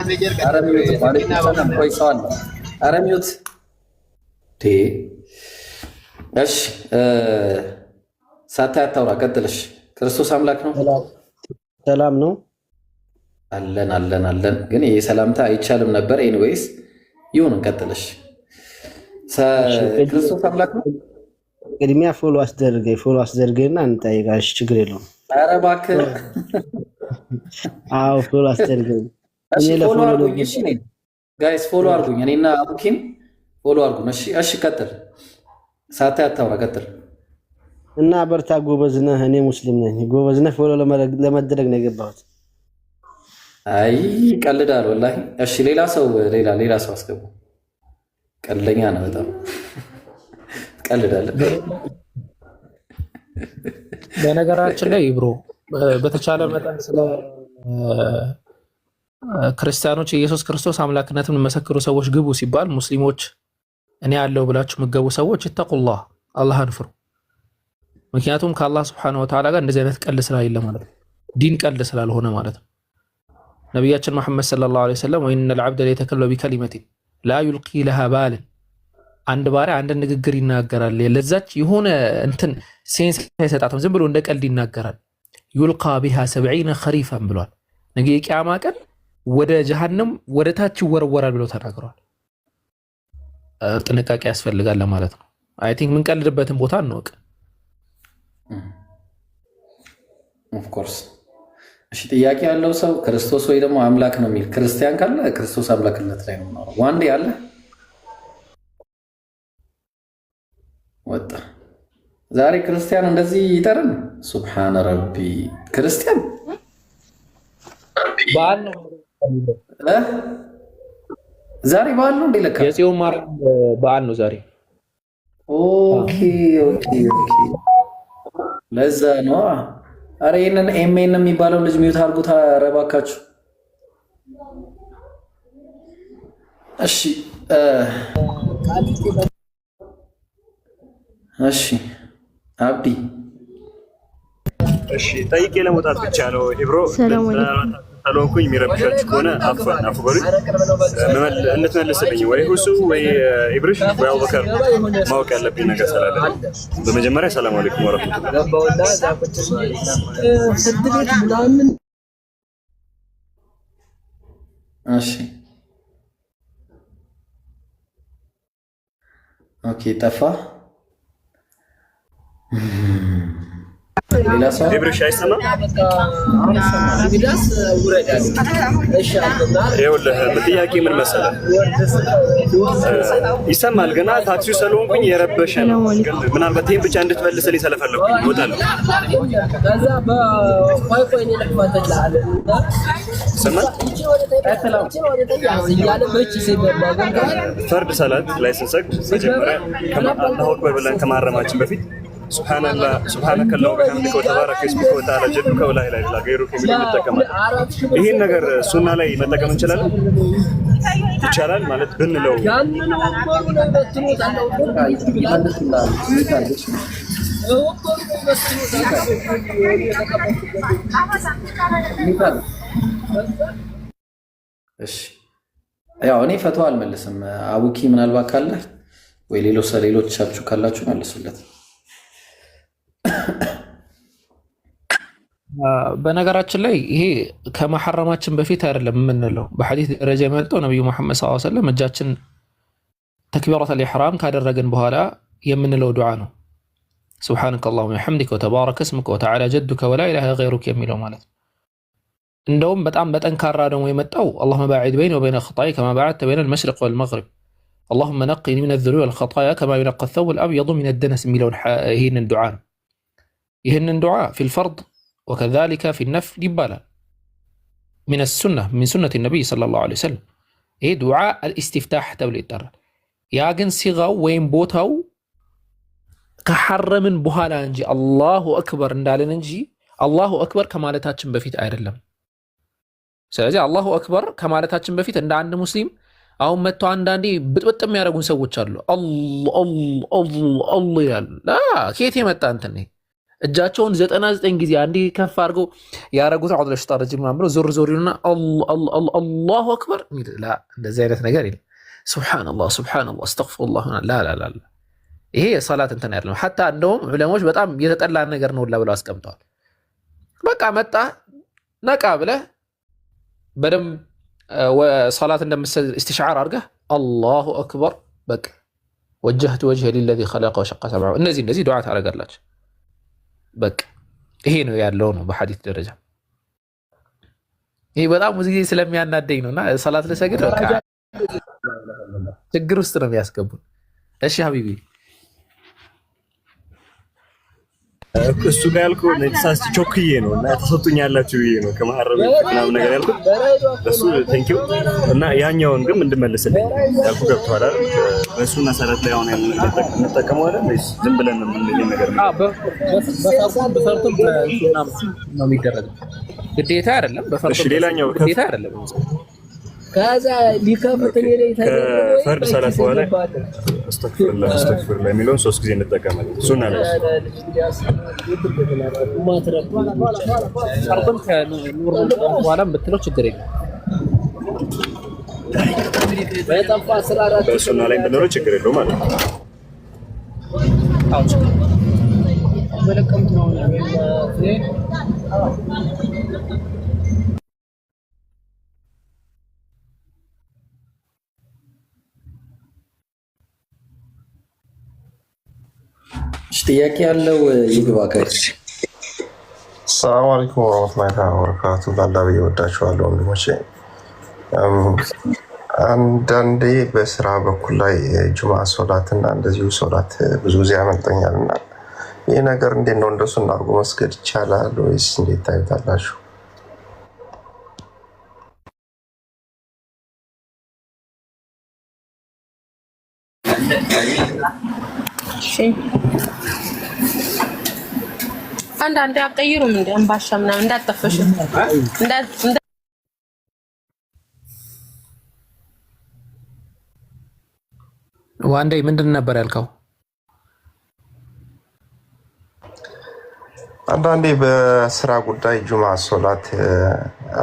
አረሚዩት ማለት ሰላም ቆይቷል። አረሚዩት ቴ እሺ ሳታያታውራ ቀጥልሽ። ክርስቶስ አምላክ ነው። ሰላም ነው። አለን ግን ይሄ ሰላምታ አይቻልም ነበር። ኤኒዌይስ ይሁን እንቀጥልሽ። ክርስቶስ አምላክ ነው። ቅድሚያ ፎሎ አስደርገኝና እንጠይቃሽ። ችግር የለውም። ኧረ እባክህ አዎ ፎሎ አስደርገኝ። እሺ ፎሎ አድርጉኝ። እሺ ጋይስ ፎሎ አድርጉኝ። እኔና አቡኪን ፎሎ አድርጉን። እሺ ቀጥል። ሳታያታውራ ቀጥል እና በርታ። ጎበዝ ነህ። እኔ ሙስሊም ነኝ። ጎበዝ ነህ። ፎሎ ለመደረግ ነው የገባሁት። አይ ቀልዳል ወላሂ። እሺ ሌላ ሰው አስገቡ። ቀልደኛ ነው በጣም ቀልዳለህ። በነገራችን ላይ ብሮ በተቻለ መጠን ስለ ክርስቲያኖች የኢየሱስ ክርስቶስ አምላክነትን የሚመሰክሩ ሰዎች ግቡ ሲባል ሙስሊሞች እኔ ያለው ብላችሁ የምትገቡ ሰዎች ኢተቁላህ አላህን ፍሩ። ምክንያቱም ከአላህ ስብሐነሁ ወተዓላ ጋር እንደዚህ አይነት ቀልድ ስላሌለ ማለት ነው። ዲን ቀልድ ስላልሆነ ማለት ነው። ነቢያችን መሐመድ ሰለላሁ ዐለይሂ ወሰለም ወኢነል ዐብደ ለየተከለሙ ቢከሊመቲን ላ ዩልቂ ለሃ ባልን፣ አንድ ባሪያ አንድ ንግግር ይናገራል፣ ለዛች የሆነ እንትን ሴንስ አይሰጣትም፣ ዝም ብሎ እንደ ቀልድ ይናገራል። ዩልቃ ቢሃ 70 ኸሪፈን ብሏል። ነገ የቂያማ ቀን ወደ ጀሃነም ወደ ታች ይወረወራል ብለው ተናግረዋል። ጥንቃቄ ያስፈልጋል ለማለት ነው። አይ ቲንክ የምንቀልድበትን ቦታ እንወቅ። ኦፍ ኮርስ። እሺ ጥያቄ ያለው ሰው ክርስቶስ ወይ ደግሞ አምላክ ነው የሚል ክርስቲያን ካለ ክርስቶስ አምላክነት ላይ ነው። ዋንዴ አለ ወጣ። ዛሬ ክርስቲያን እንደዚህ ይጠርን። ሱብሃነ ረቢ። ክርስቲያን በዓል ነው ዛሬ። በዓል ነው እንዴ? ለካ የጽዮን ማርያም በዓል ነው ዛሬ። ኦኬ ለዛ ነው። አረ ይሄንን ኤምኤን የሚባለው ልጅ ሚውት አድርጉት። ኧረ እባካችሁ። እሺ አብዲ ጠይቄ ለመውጣት ብቻ ነው። ኢብሮ ሰሎንኩኝ የሚረብሻችሁ ከሆነ አፉ በሉኝ። እንድትመልስልኝ ወይ ሁሱ ወይ ኢብሪሽ ወይ አቡበከር ማወቅ ያለብኝ ነገር ስላለ በመጀመሪያ ሰላም አለይኩም ወራህመቱላህ። እሺ ኦኬ ጠፋ። ሌላ ሰው ኢብሪሽ አይሰማም። ይኸውልህ ጥያቄ ምን መሰለህ፣ ይሰማል ገና ታክሲው ስለሆንኩኝ የረበሸ ነው። ግን ምናልባት ይሄን ብቻ እንድትመልስልኝ ስለፈለኩኝ እወጣለሁ። ፈርድ ሰላት ላይ ስንሰግድ መጀመሪያ አላሁ አክበር ብለን ከማረማችን በፊት ሱብሃንአላህ ሱብሃነከላሁ ወቢሐምዲከ ወተባረከ እስሙከ ወተዓላ ጀዱከ ወላ ኢላሀ ኢላ ገይሩከ የሚለውን እንጠቀማለን። ይህን ነገር ሱና ላይ መጠቀም እንችላለን? ይቻላል ማለት ብንለው እሺ ያው እኔ ፈትዋ አልመልስም። አቡኪ ምናልባት ካለ ወይ ሌሎቻችሁ ካላችሁ መልሱለት። በነገራችን ላይ ይሄ ከመሐረማችን በፊት አይደለም የምንለው። በሐዲስ ደረጃ የመጣው ነብዩ መሐመድ ሰለላሁ ዐለይሂ ወሰለም እጃችን ተክቢረተል ኢሕራም ካደረግን በኋላ የምንለው ዱዓ ነው። ሱብሃነከ አላሁመ ወቢሐምዲከ ወተባረከ እስሙከ ወተዓላ ጀዱከ ወላ ኢላሀ ገይሩከ የሚለው ማለት ነው። እንደውም በጣም በጠንካራ ደግሞ የመጣው አላሁመ ባዒድ በይኒ ወበይነ ኸጣኢ ከማ በዐድተ በይነ አልመሽሪቅ ወልመግሪብ አላሁመ ነቂኒ ሚነ ዙኑቢ ወልኸጣያ ከማ ዩነቀ ሰውቡ አልአብየዱ ሚነ ደነስ የሚለውን ይህንን ዱዓ ነው። ይህንን ዱዓ ፊል ፈርድ ወከዛሊከ ፊል ነፍል ይባላል። ሚነ ሱና ሚን ሱነቲ ነቢይ ሰለላሁ ዐለይሂ ወሰለም። ይህ ዱዓ አልኢስቲፍታሕ ተብሎ ይጠራል። ያ ግን ሲጋው ወይም ቦታው ከሐረምን በኋላ እንጂ አላሁ አክበር እንዳለን እንጂ አላሁ አክበር ከማለታችን በፊት አይደለም። ስለዚህ አላሁ አክበር ከማለታችን በፊት እንደ አንድ ሙስሊም አሁን መጥተው አንዳንዴ ብጥብጥ የሚያደርጉን ሰዎች አሉ። አላህ ይላሉ። ከየት የመጣ እንትን እጃቸውን 99 ጊዜ አንዴ ከፍ አድርገው ያረጉት አውድ ለሽጣ ረጅም ማምሮ ዞር ዞር ይሉና አላሁ አክበር ላ እንደዚህ አይነት ነገር የለም። ሱብሃንአላህ ሱብሃንአላህ አስተግፊሩላህ ላ ላ ላ ይሄ የሰላት እንትን አይደለም። ሐታ እንደውም ዑለሞች በጣም የተጠላ ነገር ነው ብለው አስቀምጠዋል። በቃ መጣ ነቃ ብለህ በደምብ ሰላት እንደምትሰግድ ኢስቲሽዓር አድርገህ አላሁ አክበር በቃ ወጀህቱ ወጅሄ ሊለዚ ኸለቀ ወሸቀ ሰምዐሁ እነዚህ ዱዓ ታደርጋላችሁ። በቃ ይሄ ነው ያለው ነው በሐዲስ ደረጃ። ይሄ በጣም ብዙ ጊዜ ስለሚያናደኝ ነውና ሰላት ለሰግድ በቃ ችግር ውስጥ ነው የሚያስገቡን። እሺ ሀቢቢ እሱ ጋር ያልኩህ ነሳስ ቾክዬ ነው እና ተሰጡኛላችሁ ብዬ ነው ከመሐረብ ምናምን ነገር ያልኩት እሱ ቴንኪው እና ያኛውን ግን እንድመልስልኝ ያልኩህ ገብቶሃል አይደል? በእሱና ሰላት ላይ አሁን እንጠቀመው አይደል? ዝም ብለን ነው የምንለው ነገር ነው። በፈርቱም በሱና ነው የሚደረገው ግዴታ አይደለም። በፈርቱም ሌላኛው ግዴታ አይደለም። ከዛ ሊከፍት ነው ከፈርድ ሰላት በኋላ አስተግፊሩላህ የሚለውን 3 ጊዜ እንጠቀማለን። ሱና ነው ፈርዱን ከኑር በኋላም ብትለው ችግር የለም። በሱና ላይ ብንለው ችግር የለውም ማለት ነው። ጥያቄ ያለው ይግባ። ሰላም አለይኩም ወራህመቱላሂ ወበረካቱ። ባላህ እወዳችኋለሁ ወንድሞቼ። አንዳንዴ በስራ በኩል ላይ ጁማ ሶላትና እንደዚሁ ሶላት ብዙ ጊዜ ያመልጠኛልና ይህ ነገር እንዴት ነው? እንደሱ እናድርጎ መስገድ ይቻላል ወይስ እንዴት ታዩታላችሁ? አንዳንዴ አትቀይሩም እንደ አምባሻ ምናምን እንዳትጠፈሽ ዋንዴ ምንድን ነበር ያልከው? አንዳንዴ በስራ ጉዳይ ጁማ ሶላት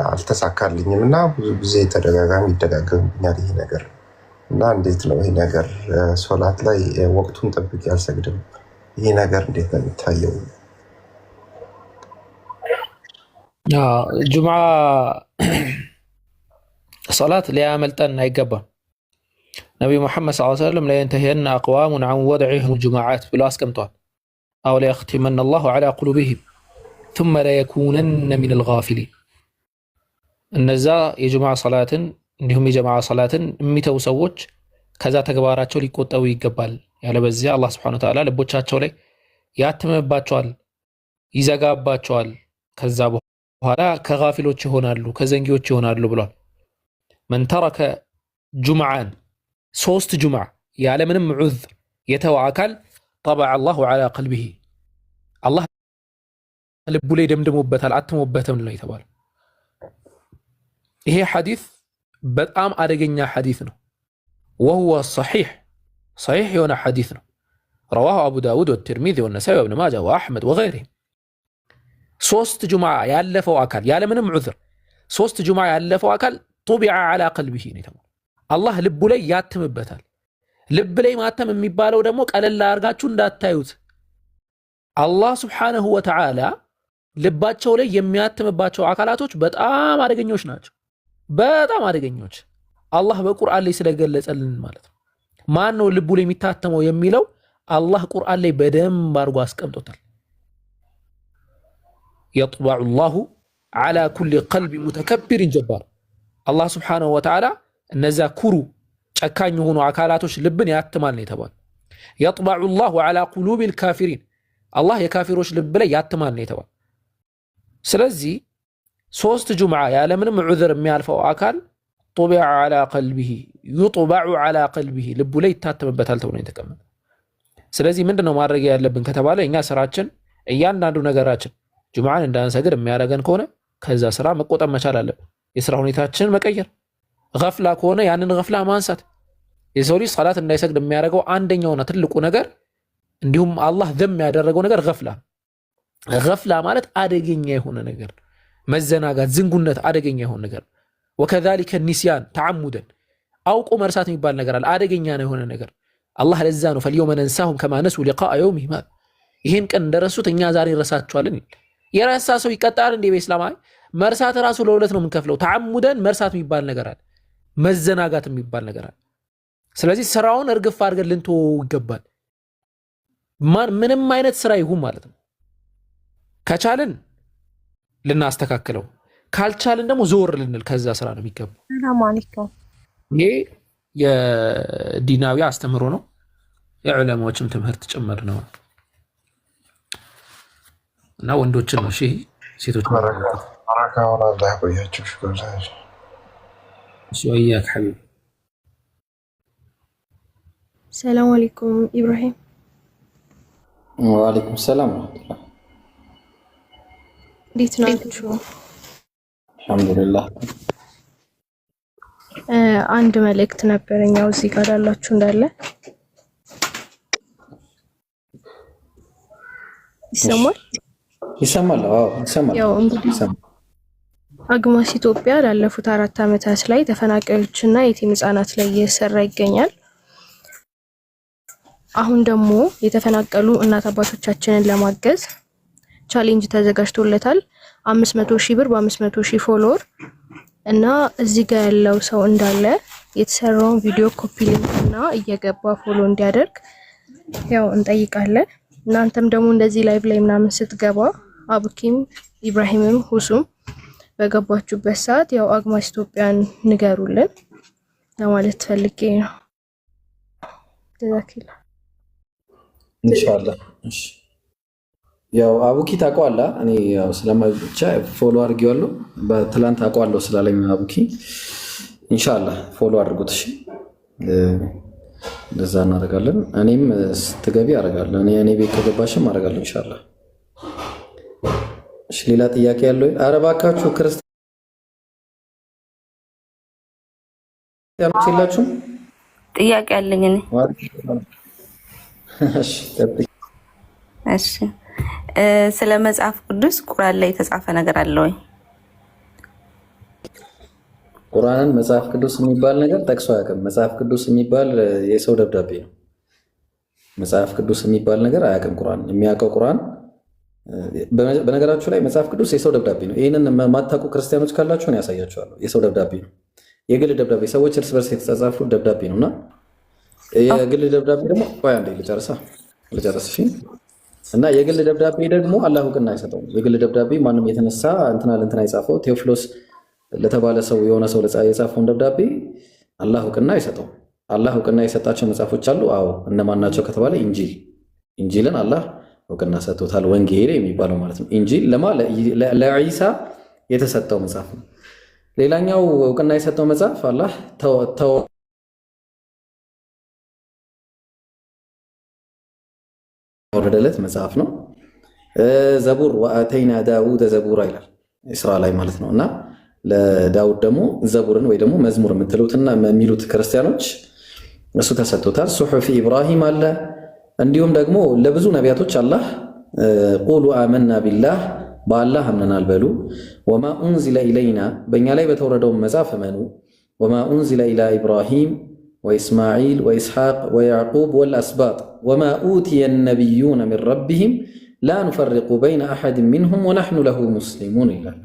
አልተሳካልኝም እና ብዙ ጊዜ ተደጋጋሚ ይደጋገምብኛል ይሄ ነገር እና እንዴት ነው ይሄ ነገር ሶላት ላይ ወቅቱን ጠብቄ አልሰግድም። ይሄ ነገር እንዴት ነው የሚታየው? ጁምዓ ሶላት ሊያመልጠን አይገባም። ነቢዩ ሙሐመድ ሰለላሁ ዐለይሂ ወሰለም ለየንተሂየነ አቅዋሙን ዐን ወድዒሂም ጁሙዓት ብሎ አስቀምጧል። አው ለየኽቲመነ አላሁ ዐላ ቁሉቢሂም ሱመ ለየኩነነ ሚነል ጋፊሊን። እነዛ የጁምዓ ሰላትን እንዲሁም የጀማዓ ሰላትን የሚተው ሰዎች ከዛ ተግባራቸው ሊቆጠቡ ይገባል። ያለበዚያ አላህ ሱብሓነሁ ወተዓላ ልቦቻቸው ላይ ያትምባቸዋል፣ ይዘጋባቸዋል። ከዛ በኋላ ከጋፊሎች ይሆናሉ፣ ከዘንጊዎች ይሆናሉ ብሏል። መን ተረከ ጁምዓን 3 ጁምዓ ያለምንም ዑዝር የተወ አካል ጠበዐ አላሁ ዐላ ቀልቢሂ አላህ ልቡ ላይ ደምድሞበታል፣ አትሞበትም ነው የተባለው። ይሄ ሐዲስ በጣም አደገኛ ሐዲስ ነው። ወሁወ ሰሒሕ የሆነ ሐዲስ ነው። ረዋሁ አቡ ዳውድ ወትርሚዚ ወነሳኢ ወብን ማጃ ወአሕመድ ወገይሪሂም። 3 ጁምዓ ያለፈው አካል ያለምንም ዑዝር 3 ጁምዓ ያለፈው አካል ጡቢዐ ዐላ ቀልቢሂ ነው የተባለው። አላህ ልቡ ላይ ያትምበታል። ልብ ላይ ማተም የሚባለው ደግሞ ቀለል አድርጋችሁ እንዳታዩት። አላህ ሱብሓነሁ ወተዓላ ልባቸው ላይ የሚያትምባቸው አካላቶች በጣም አደገኞች ናቸው። በጣም አደገኞች አላህ በቁርአን ላይ ስለገለጸልን ማለት ነው። ማን ነው ልቡ ላይ የሚታተመው የሚለው አላህ ቁርአን ላይ በደንብ አድርጎ አስቀምጦታል። የጥበዑ ላሁ ዐላ ኩሊ ቀልቢ ሙተከቢሪን ጀባር። አላህ ሱብሓነሁ ወተዓላ እነዛ ኩሩ ጨካኝ የሆኑ አካላቶች ልብን ያትማል ነው የተባለው። የጥበዑ ላሁ ዐላ ቁሉቢል ካፊሪን አላህ የካፊሮች ልብ ላይ ያትማል ነው የተባለው። ስለዚህ 3 ጁምዓ ያለምንም ዑዝር የሚያልፈው አካል ጡቢዐ ዐላ ቀልቢሂ ዩጥበዑ ዐላ ቀልቢሂ ልቡ ላይ ይታተምበታል ተብሎ የተቀመጠ። ስለዚህ ምንድነው ማድረግ ያለብን ከተባለ እኛ ስራችን እያንዳንዱ ነገራችን ጁምዓን እንዳንሰግድ የሚያደርገን ከሆነ ከዛ ስራ መቆጠብ መቻል አለብን። የስራ ሁኔታችንን መቀየር፣ ገፍላ ከሆነ ያንን ገፍላ ማንሳት። የሰው ልጅ ሰላት እንዳይሰግድ የሚያደርገው አንደኛውና ትልቁ ነገር እንዲሁም አላህ ዘም ያደረገው ነገር ገፍላ ገፍላ ማለት አደገኛ የሆነ ነገር መዘናጋት፣ ዝንጉነት አደገኛ የሆነ ነገር ወከዛሊከ ኒስያን ተዓሙደን አውቆ መርሳት የሚባል ነገር አለ። አደገኛ ነው የሆነ ነገር አላህ ለዛ ነው ፈልየውመ ነንሳሁም ከማ ነሱ ሊቃአ የውሚሂም ይህን ቀን እንደረሱት እኛ ዛሬ እንረሳቸዋለን። የረሳ ሰው ይቀጣል እንዴ? በእስላማዊ መርሳት ራሱ ለሁለት ነው የምንከፍለው። ተዓሙደን መርሳት የሚባል ነገር አለ፣ መዘናጋት የሚባል ነገር አለ። ስለዚህ ስራውን እርግፍ አድርገን ልንተወው ይገባል። ምንም አይነት ስራ ይሁን ማለት ነው። ከቻልን ልናስተካክለው፣ ካልቻልን ደግሞ ዞር ልንል ከዛ ስራ ነው የሚገባው። ሰላም አለይኩም። ይሄ የዲናዊ አስተምህሮ ነው፣ የዑለማዎችም ትምህርት ጭምር ነው እና ወንዶችን ነው እሺ፣ ሴቶች ባረካውን አላህ ያቆያችሁ። ሽኩራን እሺ። ወያክ ሐቢብ። ሰላም አለይኩም ኢብራሂም። ወአለይኩም ሰላም ወራህመቱላህ። እንዴት ናችሁ? አልሐምዱሊላህ። አንድ መልእክት ነበረኝ ያው እዚህ ጋር ያላችሁ እንዳለ ይሰማል? ይሰማል? አዎ ይሰማል። ያው እንግዲህ አግማስ ኢትዮጵያ ላለፉት 4 ዓመታት ላይ ተፈናቃዮችና የቲም ህጻናት ላይ እየሰራ ይገኛል። አሁን ደግሞ የተፈናቀሉ እናት አባቶቻችንን ለማገዝ ቻሌንጅ ተዘጋጅቶለታል። 500,000 ብር በ500,000 ፎሎወር እና እዚህ ጋር ያለው ሰው እንዳለ የተሰራውን ቪዲዮ ኮፒ ሊንክ እና እየገባ ፎሎ እንዲያደርግ ያው እንጠይቃለን። እናንተም ደግሞ እንደዚህ ላይቭ ላይ ምናምን ስትገባ አቡኪም ኢብራሂምም ሁሱም በገባችሁበት ሰዓት ያው አግማስ ኢትዮጵያን ንገሩልን ለማለት ፈልጌ ነው። ተዛኪላ ኢንሻአላህ። እሺ ያው አቡኪ ታውቀዋለህ። እኔ ያው ስለማይቻ ፎሎ አድርጌዋለሁ። በትላንት አውቀዋለሁ ስላለኝ አቡኪ ኢንሻአላህ ፎሎ አድርጉት። እሺ እንደዛ እናደርጋለን። እኔም ስትገቢ አደርጋለሁ። እኔ ቤት ከገባሽም አደርጋለሁ ኢንሻአላህ። እሺ ሌላ ጥያቄ ያለው? ኧረ እባካችሁ ክርስቲያኖች የላችሁም? ጥያቄ አለኝ እኔ። እሺ ስለ መጽሐፍ ቅዱስ ቁርአን ላይ የተጻፈ ነገር አለ ወይ? ቁርአንን መጽሐፍ ቅዱስ የሚባል ነገር ጠቅሶ አያውቅም። መጽሐፍ ቅዱስ የሚባል የሰው ደብዳቤ ነው። መጽሐፍ ቅዱስ የሚባል ነገር አያውቅም ቁርአን። የሚያውቀው ቁርአን በነገራችሁ ላይ መጽሐፍ ቅዱስ የሰው ደብዳቤ ነው። ይህንን የማታውቁ ክርስቲያኖች ካላችሁ ነው ያሳያችኋለሁ። የሰው ደብዳቤ ነው፣ የግል ደብዳቤ፣ ሰዎች እርስ በርስ የተጻጻፉ ደብዳቤ ነውና የግል ደብዳቤ ደግሞ አንዴ ልጨርስ። እና የግል ደብዳቤ ደግሞ አላህ እውቅና አይሰጠውም። የግል ደብዳቤ ማንም የተነሳ እንትና የጻፈው ቴዎፍሎስ ለተባለ ሰው የሆነ ሰው የጻፈውን ደብዳቤ አላህ እውቅና አይሰጠውም። አላህ እውቅና የሰጣቸው መጽሐፎች አሉ። አዎ እነማን ናቸው ከተባለ ኢንጂልን አላህ እውቅና ሰጥቶታል። ወንጌል የሚባለው ማለት ነው። ኢንጂል ለዒሳ የተሰጠው መጽሐፍ ነው። ሌላኛው እውቅና የሰጠው መጽሐፍ አላህ ወረደለት መጽሐፍ ነው። ዘቡር ወአተይና ዳውድ ዘቡራ ይላል ኢስራ ላይ ማለት ነው። እና ለዳውድ ደግሞ ዘቡርን ወይ ደግሞ መዝሙር የምትሉትና የሚሉት ክርስቲያኖች እሱ ተሰጥቶታል። ሱሑፊ ኢብራሂም አለ። እንዲሁም ደግሞ ለብዙ ነቢያቶች አላህ ቁሉ አመና ቢላህ በአላህ አምነናል በሉ፣ ወማ ኡንዚለ ኢለይና በእኛ ላይ በተወረደው መጽሐፍ እመኑ፣ ወማ ኡንዚለ ኢላ ኢብራሂም ወኢስማዒል ወኢስሐቅ ወያዕቁብ ወልአስባጥ ወማ ኡትየ ነቢዩነ ሚን ረቢሂም ላ ኑፈሪቁ በይነ አሐድ ሚንሁም ወነሕኑ ለሁ ሙስሊሙን ይላል።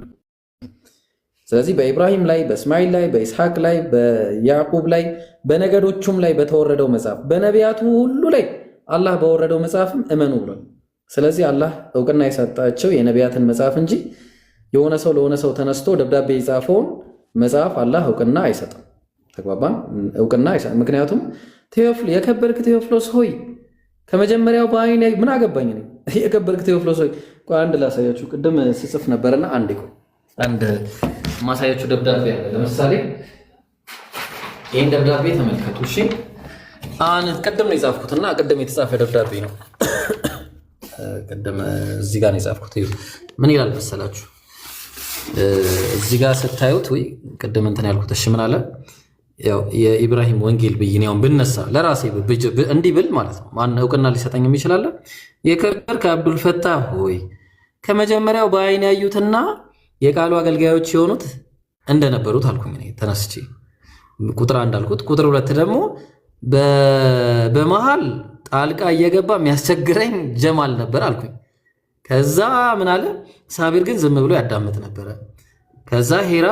ስለዚህ በኢብራሂም ላይ፣ በእስማዒል ላይ፣ በኢስሐቅ ላይ፣ በያዕቁብ ላይ፣ በነገዶቹም ላይ በተወረደው መጽሐፍ በነቢያቱ ሁሉ ላይ አላህ በወረደው መጽሐፍም እመኑ ብሏል። ስለዚህ አላህ እውቅና የሰጣቸው የነቢያትን መጽሐፍ እንጂ የሆነ ሰው ለሆነ ሰው ተነስቶ ደብዳቤ የጻፈውን መጽሐፍ አላህ እውቅና አይሰጥም። ተግባባን? እውቅና አይሰጥም። ምክንያቱም የከበርክ ቴዎፍሎስ ሆይ ከመጀመሪያው በአይኔ ምን አገባኝ ነኝ። የከበርክ ቴዎፍሎስ ሆይ አንድ ላሳያችሁ። ቅድም ስጽፍ ነበርና አንድ ማሳያችሁ ደብዳቤ አለ። ለምሳሌ ይህን ደብዳቤ ተመልከቱ። እሺ ቅድም ነው የጻፍኩትና ቅድም የተጻፈ ደብዳቤ ነው። ቅድም እዚህ ጋር ነው የጻፍኩት። ምን ይላል መሰላችሁ? እዚህ ጋር ስታዩት ወይ ቅድም እንትን ያልኩት እሺ ምን አለ? ያው የኢብራሂም ወንጌል ብይን ያው ብነሳ ለራሴ እንዲህ ብል ማለት ነው። ማን እውቅና ሊሰጠኝ ይችላል? የከበርክ አብዱል ፈታህ ሆይ ከመጀመሪያው በአይን ያዩትና የቃሉ አገልጋዮች የሆኑት እንደነበሩት አልኩኝ እኔ ተነስቼ ቁጥር 1 አልኩት። ቁጥር 2 ደግሞ በመሃል ጣልቃ እየገባ የሚያስቸግረኝ ጀማል ነበር አልኩኝ። ከዛ ምን አለ ሳቢር ግን ዝም ብሎ ያዳምጥ ነበር። ከዛ ሄራ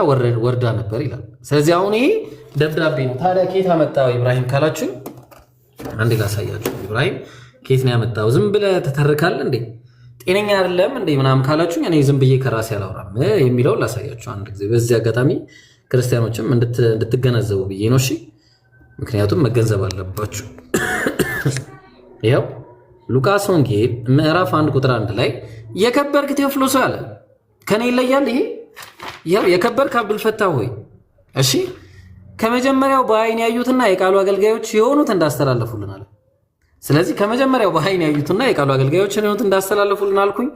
ወርዳ ነበር ይላል። ስለዚህ አሁን ይሄ ደብዳቤ ነው። ታዲያ ኬት አመጣው ኢብራሂም ካላችሁ አንዴ ላሳያችሁ። ኢብራሂም ኬት ነው ያመጣው? ዝም ብለህ ተተርካለህ እንዴ? ጤነኛ አይደለም እንዴ ምናምን ካላችሁ እኔ ዝም ብዬ ከራሴ አላወራም የሚለው ላሳያችሁ አንድ ጊዜ። በዚህ አጋጣሚ ክርስቲያኖችም እንድትገነዘቡ ብዬ ነው። እሺ ምክንያቱም መገንዘብ አለባችሁ። ይኸው ሉቃስ ወንጌል ምዕራፍ 1 ቁጥር 1 ላይ የከበርክ ቴዎፍሎስ አለ ከኔ ይለያል ይሄ ያው የከበርክ አብዱልፈታህ ሆይ እሺ ከመጀመሪያው በአይን ያዩትና የቃሉ አገልጋዮች የሆኑት እንዳስተላለፉልን አለ። ስለዚህ ከመጀመሪያው በአይን ያዩትና የቃሉ አገልጋዮች የሆኑት እንዳስተላለፉልን አልኩኝ።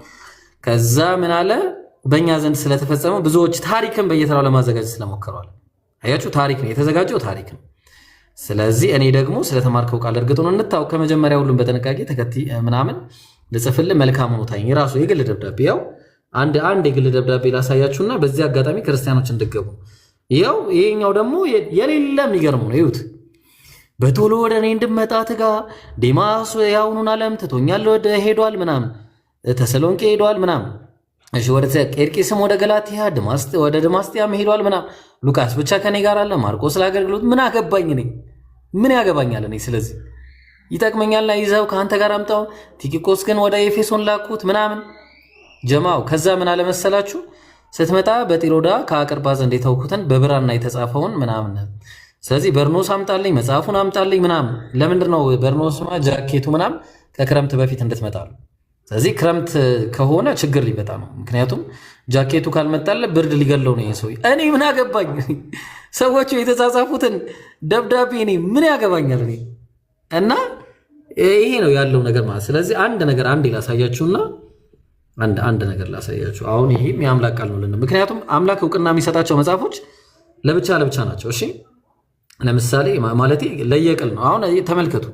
ከዛ ምን አለ በእኛ ዘንድ ስለተፈጸመው ብዙዎች ታሪክን በየተራው ለማዘጋጀት ስለሞከሯል። አያችሁ ታሪክ ነው የተዘጋጀው ታሪክ ነው። ስለዚህ እኔ ደግሞ ስለተማርከው ቃል እርግጥ ነው እንታው ከመጀመሪያው ሁሉም በጥንቃቄ ተከታይ ምናምን ልጽፍልህ መልካም ነው ታይኝ ራሱ የግል ደብዳቤ ያው አንድ የግል ደብዳቤ ላሳያችሁና በዚህ አጋጣሚ ክርስቲያኖች እንድገቡ ያው ይሄኛው ደግሞ የሌለ የሚገርም ነው። ይሁት በቶሎ ወደ እኔ እንድመጣ ትጋ ዴማስ ያውኑን ዓለም ትቶኛል ወደ ሄዷል ምናምን ተሰሎንቄ ሄዷል ምናምን እሺ ወደ ቄርቄስም ወደ ገላትያ ወደ ደማስጥያም ሄዷል ምናምን ሉቃስ ብቻ ከኔ ጋር አለ ማርቆስ ለአገልግሎት ምን አገባኝ እኔ ምን ያገባኛል እኔ ስለዚህ ይጠቅመኛልና ይዘው ካንተ ጋር አምጣው ቲኪቆስ ግን ወደ ኤፌሶን ላኩት ምናምን ጀማው ከዛ ምን አለ መሰላችሁ ስትመጣ በጢሮዳ ከአቅርባ ዘንድ የተውኩትን በብራና የተጻፈውን ምናምን ስለዚህ በርኖስ አምጣልኝ መጽሐፉን አምጣልኝ ምናምን ለምንድነው በርኖስማ ጃኬቱ ምናምን ከክረምት በፊት እንድትመጣሉ ስለዚህ ክረምት ከሆነ ችግር ሊመጣ ነው ምክንያቱም ጃኬቱ ካልመጣለ ብርድ ሊገለው ነው የሰው እኔ ምን አገባኝ ሰዎቹ የተጻጻፉትን ደብዳቤ እኔ ምን ያገባኛል እኔ እና ይሄ ነው ያለው ነገር ማለት ስለዚህ አንድ ነገር አንድ ላሳያችሁና አንድ ነገር ላሳያችሁ አሁን ይሄ የአምላክ ቃል ነው ለነ ምክንያቱም አምላክ ዕውቅና የሚሰጣቸው መጽሐፎች ለብቻ ናቸው እሺ ለምሳሌ ማለቴ ለየቅል ነው አሁን ተመልከቱ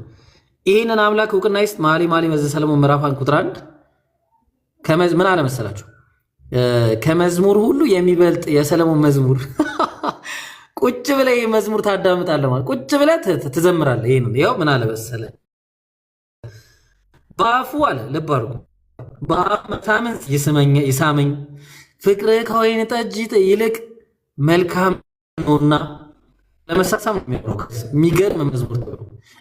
ይሄንን አምላክ ዕውቅና ይስጥ ማሊ መዘሰለሞን ምዕራፍ 1 ቁጥር 1 ምን አለ መሰላችሁ ከመዝሙር ሁሉ የሚበልጥ የሰለሞን መዝሙር ቁጭ ብለህ መዝሙር ታዳምጣለህ ማለት ቁጭ ብለህ ትዘምራለህ ይሄንን ያው ምን አለ መሰለ ባፉ አለ ልብ አድርጉ በአመታምን ይሳመኝ ፍቅር ከወይን ጠጅ ይልቅ መልካም ነውና ለመሳሳም የሚገርም መዝሙር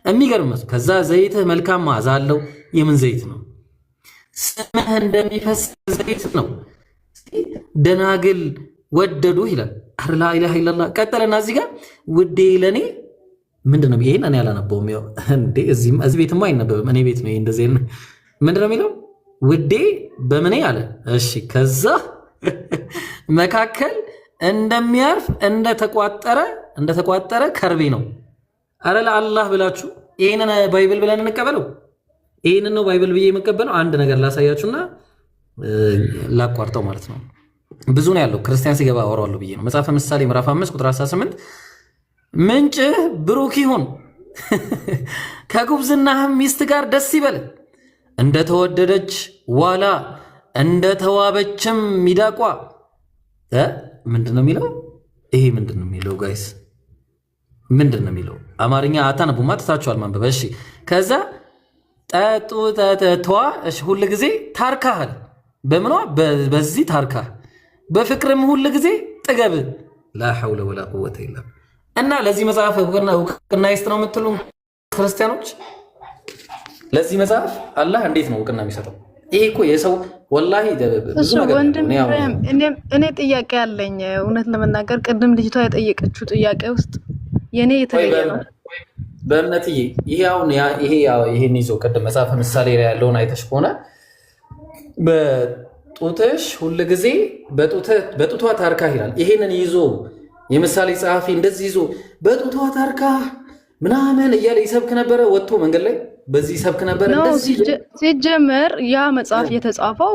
የሚገርም መዝሙር ከዛ ዘይትህ መልካም መዓዛ አለው የምን ዘይት ነው ስምህ እንደሚፈስ ዘይት ነው ደናግል ወደዱ ይላል ላ ኢላሃ ኢላላህ ቀጠለና እዚህ ጋር ውዴ ለኔ ምንድነው ይሄን እኔ አላነበውም ያው እንዴ እዚህ ቤትማ አይነበብም እኔ ቤት ነው እንደዚህ ምንድነው የሚለው ውዴ በመኔ አለ እሺ ከዛ መካከል እንደሚያርፍ እንደተቋጠረ ከርቤ ነው አረ ለአላህ ብላችሁ ይሄንን ባይብል ብለን እንቀበለው ይሄንን ነው ባይብል ብዬ የምቀበለው አንድ ነገር ላሳያችሁና ላቋርጠው ማለት ነው ብዙ ነው ያለው ክርስቲያን ሲገባ አወራዋለሁ ብዬ ነው መጽሐፈ ምሳሌ ምዕራፍ 5 ቁጥር 18 ምንጭ ብሩክ ይሁን ከጉብዝናህም ሚስት ጋር ደስ ይበል እንደተወደደች ዋላ እንደተዋበችም ሚዳቋ ምንድነው የሚለው ይሄ ምንድነው የሚለው ጋይስ ምንድነው የሚለው አማርኛ አታነቡማ ተታችኋል ማንበብ እሺ ከዛ ጠጡ ተተቷ እሺ ሁሉ ጊዜ ታርካሃል በምኗ በዚህ ታርካ በፍቅርም ሁሉ ጊዜ ጥገብ ላ ሐውለ ወላ ቁወተ ኢላ እና ለዚህ መጽሐፍ ዕውቅና ይስጥ ነው የምትሉ ክርስቲያኖች ለዚህ መጽሐፍ አላህ እንዴት ነው ዕውቅና የሚሰጠው ይሄ እኮ የሰው ወላሂ ብዙ ነገር እኔ ጥያቄ አለኝ እውነት ለመናገር ቅድም ልጅቷ የጠየቀችው ጥያቄ ውስጥ የኔ የተለየ ነው በእምነትዬ ይሄ አሁን ይሄን ይዞ ቅድም መጽሐፈ ምሳሌ ላይ ያለውን አይተሽ ከሆነ በጡትሽ ሁሉ ጊዜ በጡቷ ታርካ ይላል ይሄንን ይዞ የምሳሌ ጸሐፊ እንደዚህ ይዞ በጡቷ ታርካ ምናምን እያለ ይሰብክ ነበረ ወጥቶ መንገድ ላይ በዚህ ይሰብክ ነበረ እንደዚህ ሲጀመር ያ መጽሐፍ የተጻፈው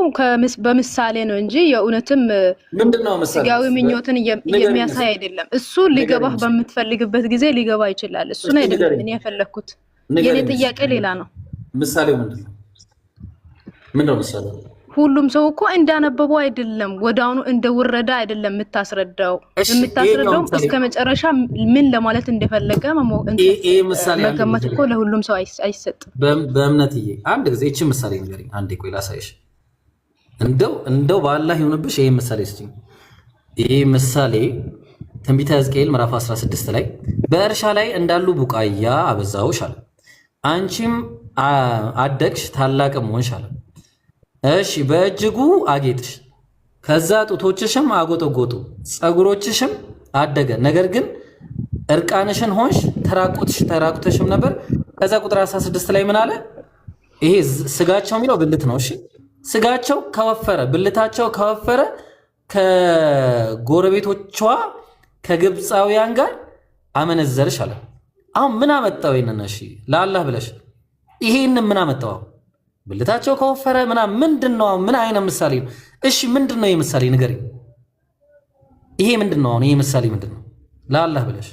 በምሳሌ ነው እንጂ የእውነትም ምንድነው ምሳሌ ስጋዊ ምኞትን የሚያሳይ አይደለም እሱ ሊገባህ በምትፈልግበት ጊዜ ሊገባ ይችላል እሱ ነው አይደለም እኔ ያፈለኩት የኔ ጥያቄ ሌላ ነው ምሳሌው ምንድነው ምሳሌ ሁሉም ሰው እኮ እንዳነበበው አይደለም ወዳውኑ እንደወረደ አይደለም የምታስረዳው እስከ መጨረሻ ምን ለማለት እንደፈለገ መገመት እኮ ለሁሉም ሰው አይሰጥም። በእምነትዬ አንድ ጊዜ እቺ ምሳሌ ንገሪኝ አንዴ ቆይ ላሳይሽ። እንደው በአላህ ይሁንብሽ ይሄ ምሳሌ ስጪኝ። ይሄ ምሳሌ ትንቢተ ሕዝቅኤል ምዕራፍ 16 ላይ በእርሻ ላይ እንዳሉ ቡቃያ አበዛውሽ አለ፣ አንቺም አደግሽ ታላቅም ሆንሽ አለ። እሺ በእጅጉ አጌጥሽ፣ ከዛ ጡቶችሽም አጎጠጎጡ፣ ፀጉሮችሽም አደገ፣ ነገር ግን እርቃንሽን ሆንሽ፣ ተራቁተሽም ነበር። ከዛ ቁጥር 16 ላይ ምን አለ? ይሄ ስጋቸው የሚለው ብልት ነው። እሺ ስጋቸው ከወፈረ ብልታቸው ከወፈረ ከጎረቤቶቿ ከግብፃውያን ጋር አመነዘርሽ አለ። አሁን ምን አመጣው? ይሄንን እሺ ለአላህ ብለሽ ይሄንን ምን አመጣው? ብልታቸው ከወፈረ ምንድነው? ምን አይነት ምሳሌ ነው? እሺ ምንድነው ይሄ ምሳሌ ንገሪኝ። ይሄ ምንድነው? አሁን ይሄ ምሳሌ ምንድነው? ለአላህ ብለሽ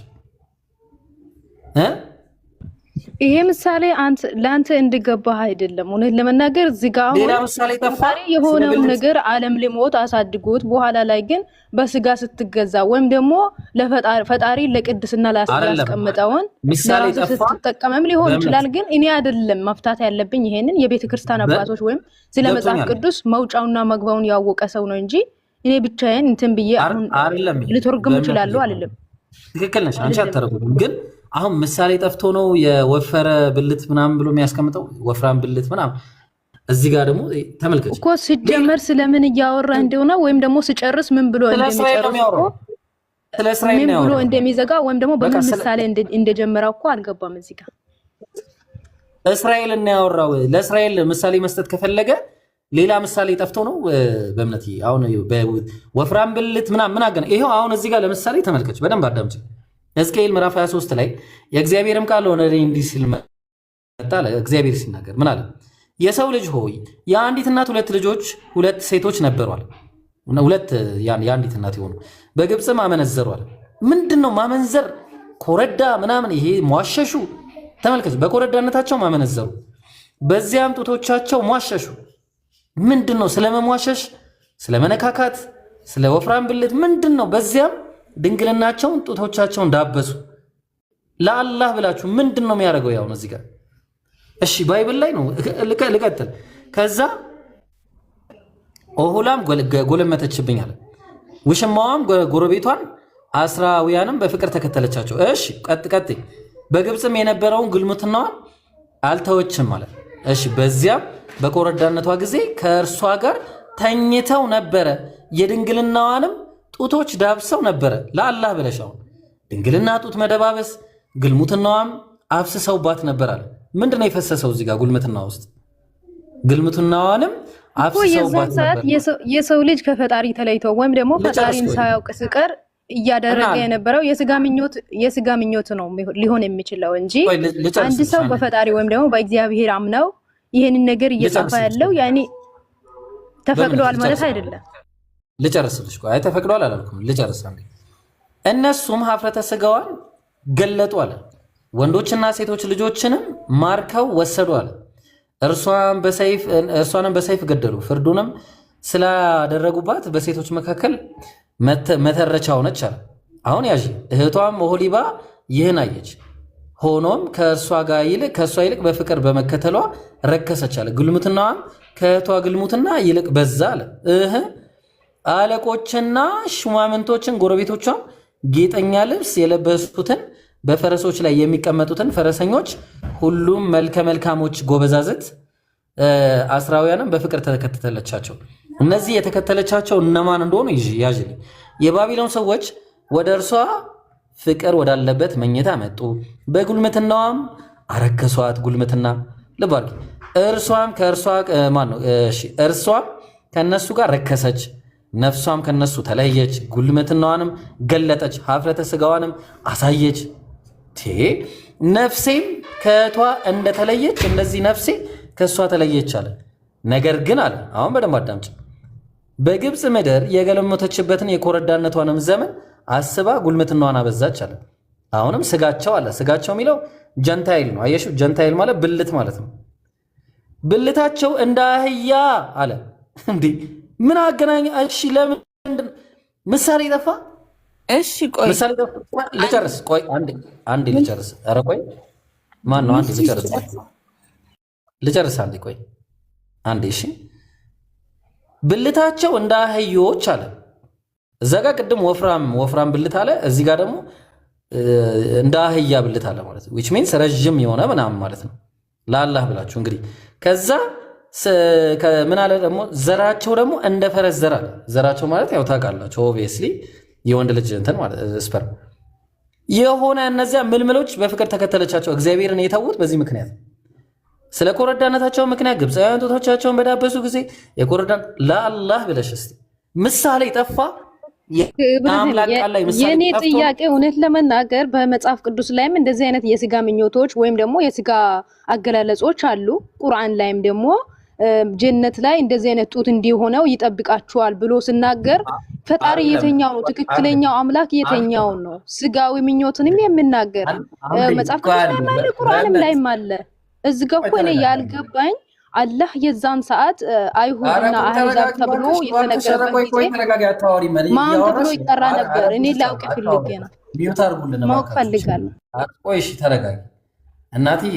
ይሄ ምሳሌ ለአንተ እንድገባህ አይደለም። እውነት ለመናገር እዚህ ጋር ሌላ ምሳሌ ተፋሪ የሆነው ነገር ዓለም ሊሞት አሳድጎት በኋላ ላይ ግን በስጋ ስትገዛ ወይም ደግሞ ለፈጣሪ ለቅድስና ላስቀመጠውን ምሳሌ ስትጠቀመም ሊሆን ይችላል። ግን እኔ አይደለም መፍታት ያለብኝ ይሄንን የቤተ ክርስቲያን አባቶች ወይም ስለ መጽሐፍ ቅዱስ መውጫውና መግባውን ያወቀ ሰው ነው እንጂ እኔ ብቻዬን እንትን ብዬ አሁን ልተርጉም እችላለሁ አይደለም። ትክክል ነሽ አንቺ አተረጉም። ግን አሁን ምሳሌ ጠፍቶ ነው የወፈረ ብልት ምናምን ብሎ የሚያስቀምጠው ወፍራም ብልት ምናምን። እዚህ ጋር ደግሞ ተመልከች እኮ ሲጀመር ስለምን እያወራ እንደሆነ ወይም ደግሞ ሲጨርስ ምን ብሎ እንደሚዘጋ ወይም ደግሞ በምን ምሳሌ እንደጀመረው እኮ አልገባም። እዚህ ጋር እስራኤል እና ያወራው ለእስራኤል ምሳሌ መስጠት ከፈለገ ሌላ ምሳሌ ጠፍቶ ነው በእምነት አሁን ወፍራም ብልት ምናምን ምን አገና ይሄው አሁን እዚህ ጋር ለምሳሌ ተመልከች በደንብ አዳምጪ። ሕዝቅኤል ምዕራፍ 23 ላይ የእግዚአብሔርም ቃል ሆነ እንዲህ ሲል መጣ። እግዚአብሔር ሲናገር ምን አለ? የሰው ልጅ ሆይ የአንዲት እናት ሁለት ልጆች ሁለት ሴቶች ነበሯል፣ ሁለት የአንዲት እናት የሆኑ በግብፅም አመነዘሯል። ምንድነው ማመንዘር? ኮረዳ ምናምን ይሄ ሟሸሹ። ተመልከች በኮረዳነታቸው ማመነዘሩ፣ በዚያም ጡቶቻቸው ሟሸሹ። ምንድነው? ስለመሟሸሽ፣ ስለመነካካት፣ ስለ ወፍራም ብልት ምንድነው? በዚያም ድንግልናቸውን ጡቶቻቸውን ዳበሱ። ለአላህ ብላችሁ ምንድነው የሚያደርገው? ያው ነው እዚህ ጋር እሺ ባይብል ላይ ነው። ልቀጥል። ከዛ ኦሆላም ጎለመተችብኝ አለ። ውሽማዋም ጎረቤቷን አስራውያንም በፍቅር ተከተለቻቸው። እሺ ቀጥ በግብፅም የነበረውን ግልሙትናዋን አልተወችም ማለት እሺ። በዚያም በኮረዳነቷ ጊዜ ከእርሷ ጋር ተኝተው ነበረ፣ የድንግልናዋንም ጡቶች ዳብሰው ነበረ። ለአላህ ብለሽ አሁን ድንግልና ጡት መደባበስ ግልሙትናዋም አፍስሰውባት ነበር አለ። ምንድነው የፈሰሰው እዚህ ጋር ጉልምትና ውስጥ? ግልሙትናዋንም አፍስሰውባት ነበር። የሰው ልጅ ከፈጣሪ ተለይቶ ወይም ደግሞ ፈጣሪን ሳያውቅ ሲቀር እያደረገ የነበረው የስጋ ምኞት ነው ሊሆን የሚችለው እንጂ አንድ ሰው በፈጣሪ ወይም ደግሞ በእግዚአብሔር አምነው ይሄንን ነገር እየጻፈ ያለው ያኔ ተፈቅዷል ማለት አይደለም። ልጨርስልሽ ቆይ ተፈቅዷል አላልኩም። ልጨርስ አንዴ። እነሱም ሀፍረተ ስጋዋን ገለጡ አለ፣ ወንዶችና ሴቶች ልጆችንም ማርከው ወሰዱ አለ። እርሷንም በሰይፍ ገደሉ። ፍርዱንም ስላደረጉባት በሴቶች መካከል መተረቻ ሆነች አለ። አሁን ያዥ እህቷም ኦሆሊባ ይህን አየች። ሆኖም ከእሷ ይልቅ በፍቅር በመከተሏ ረከሰች አለ። ግልሙትናዋም ከእህቷ ግልሙትና ይልቅ በዛ አለ። አለቆችና ሹማምንቶችን ጎረቤቶቿም ጌጠኛ ልብስ የለበሱትን በፈረሶች ላይ የሚቀመጡትን ፈረሰኞች ሁሉም መልከ መልካሞች ጎበዛዝት አስራውያንም በፍቅር ተከተለቻቸው። እነዚህ የተከተለቻቸው እነማን እንደሆኑ ያዥልኝ። የባቢሎን ሰዎች ወደ እርሷ ፍቅር ወዳለበት መኝታ መጡ፣ በጉልምትናዋም አረከሷት። ጉልምትና ልባርክ እርሷም ከእነሱ ጋር ረከሰች፣ ነፍሷም ከነሱ ተለየች፣ ጉልምትናዋንም ገለጠች፣ ሀፍረተ ስጋዋንም አሳየች። ነፍሴም ከእቷ እንደተለየች እንደዚህ ነፍሴ ከእሷ ተለየች አለ። ነገር ግን አለ አሁን በደንብ አዳምጭ። በግብፅ ምድር የገለሞተችበትን የኮረዳነቷንም ዘመን አስባ ጉልምትናዋን አበዛች አለ። አሁንም ስጋቸው አለ። ስጋቸው የሚለው ጀንታይል ነው። አየሽ ጀንታይል ማለት ብልት ማለት ነው። ብልታቸው እንደ አህያ አለ እንዴ ምን አገናኝ? እሺ ለምን ምሳሌ ጠፋ? እሺ ቆይ ምሳሌ ጠፋ። ልጨርስ። ቆይ አንዴ ልጨርስ። ኧረ ቆይ ማን ነው? አንዴ ልጨርስ። አንዴ ቆይ አንዴ። እሺ ብልታቸው እንደ አህዮች አለ እዛ ጋ ቅድም ወፍራም ብልት አለ፣ እዚህ ጋር ደግሞ እንደ አህያ ብልት አለ ማለት ነው። which means ረጅም የሆነ ምናምን ማለት ነው። ለአላህ ብላችሁ እንግዲህ ከዛ ምን አለ ደግሞ ዘራቸው ደግሞ እንደ ፈረስ ዘር አለ። ዘራቸው ማለት ያው ታውቃላችሁ ኦብቪየስሊ የወንድ ልጅ እንትን ማለት ስፐርም የሆነ እነዚያ ምልምሎች በፍቅር ተከተለቻቸው። እግዚአብሔርን የተዉት በዚህ ምክንያት ስለ ኮረዳነታቸው ምክንያት ግብፃውያን ጡቶቻቸውን በዳበሱ ጊዜ የኮረዳን ለአላህ ብለሽ እስቲ ምሳሌ ጠፋ። የኔ ጥያቄ እውነት ለመናገር በመጽሐፍ ቅዱስ ላይም እንደዚህ አይነት የስጋ ምኞቶች ወይም ደግሞ የስጋ አገላለጾች አሉ። ቁርአን ላይም ደግሞ ጀነት ላይ እንደዚህ አይነት ጡት እንዲሆነው ይጠብቃቸዋል ብሎ ሲናገር ፈጣሪ የተኛው ነው? ትክክለኛው አምላክ የተኛው ነው? ስጋዊ ምኞትንም የሚናገር መጽሐፍ ቅዱስ ላይ ቁርአንም ላይም አለ። እዚህ ጋር እኮ እኔ ያልገባኝ አላህ የዛን ሰዓት አይሁድና አህዛብ ተብሎ የተነገረበት ጊዜ ማን ተብሎ ይጠራ ነበር? እኔ ላውቅ ፈልጌ ነው። ማወቅ ፈልጋለሁ። ቆይ እሺ ተረጋጊ እናትዬ።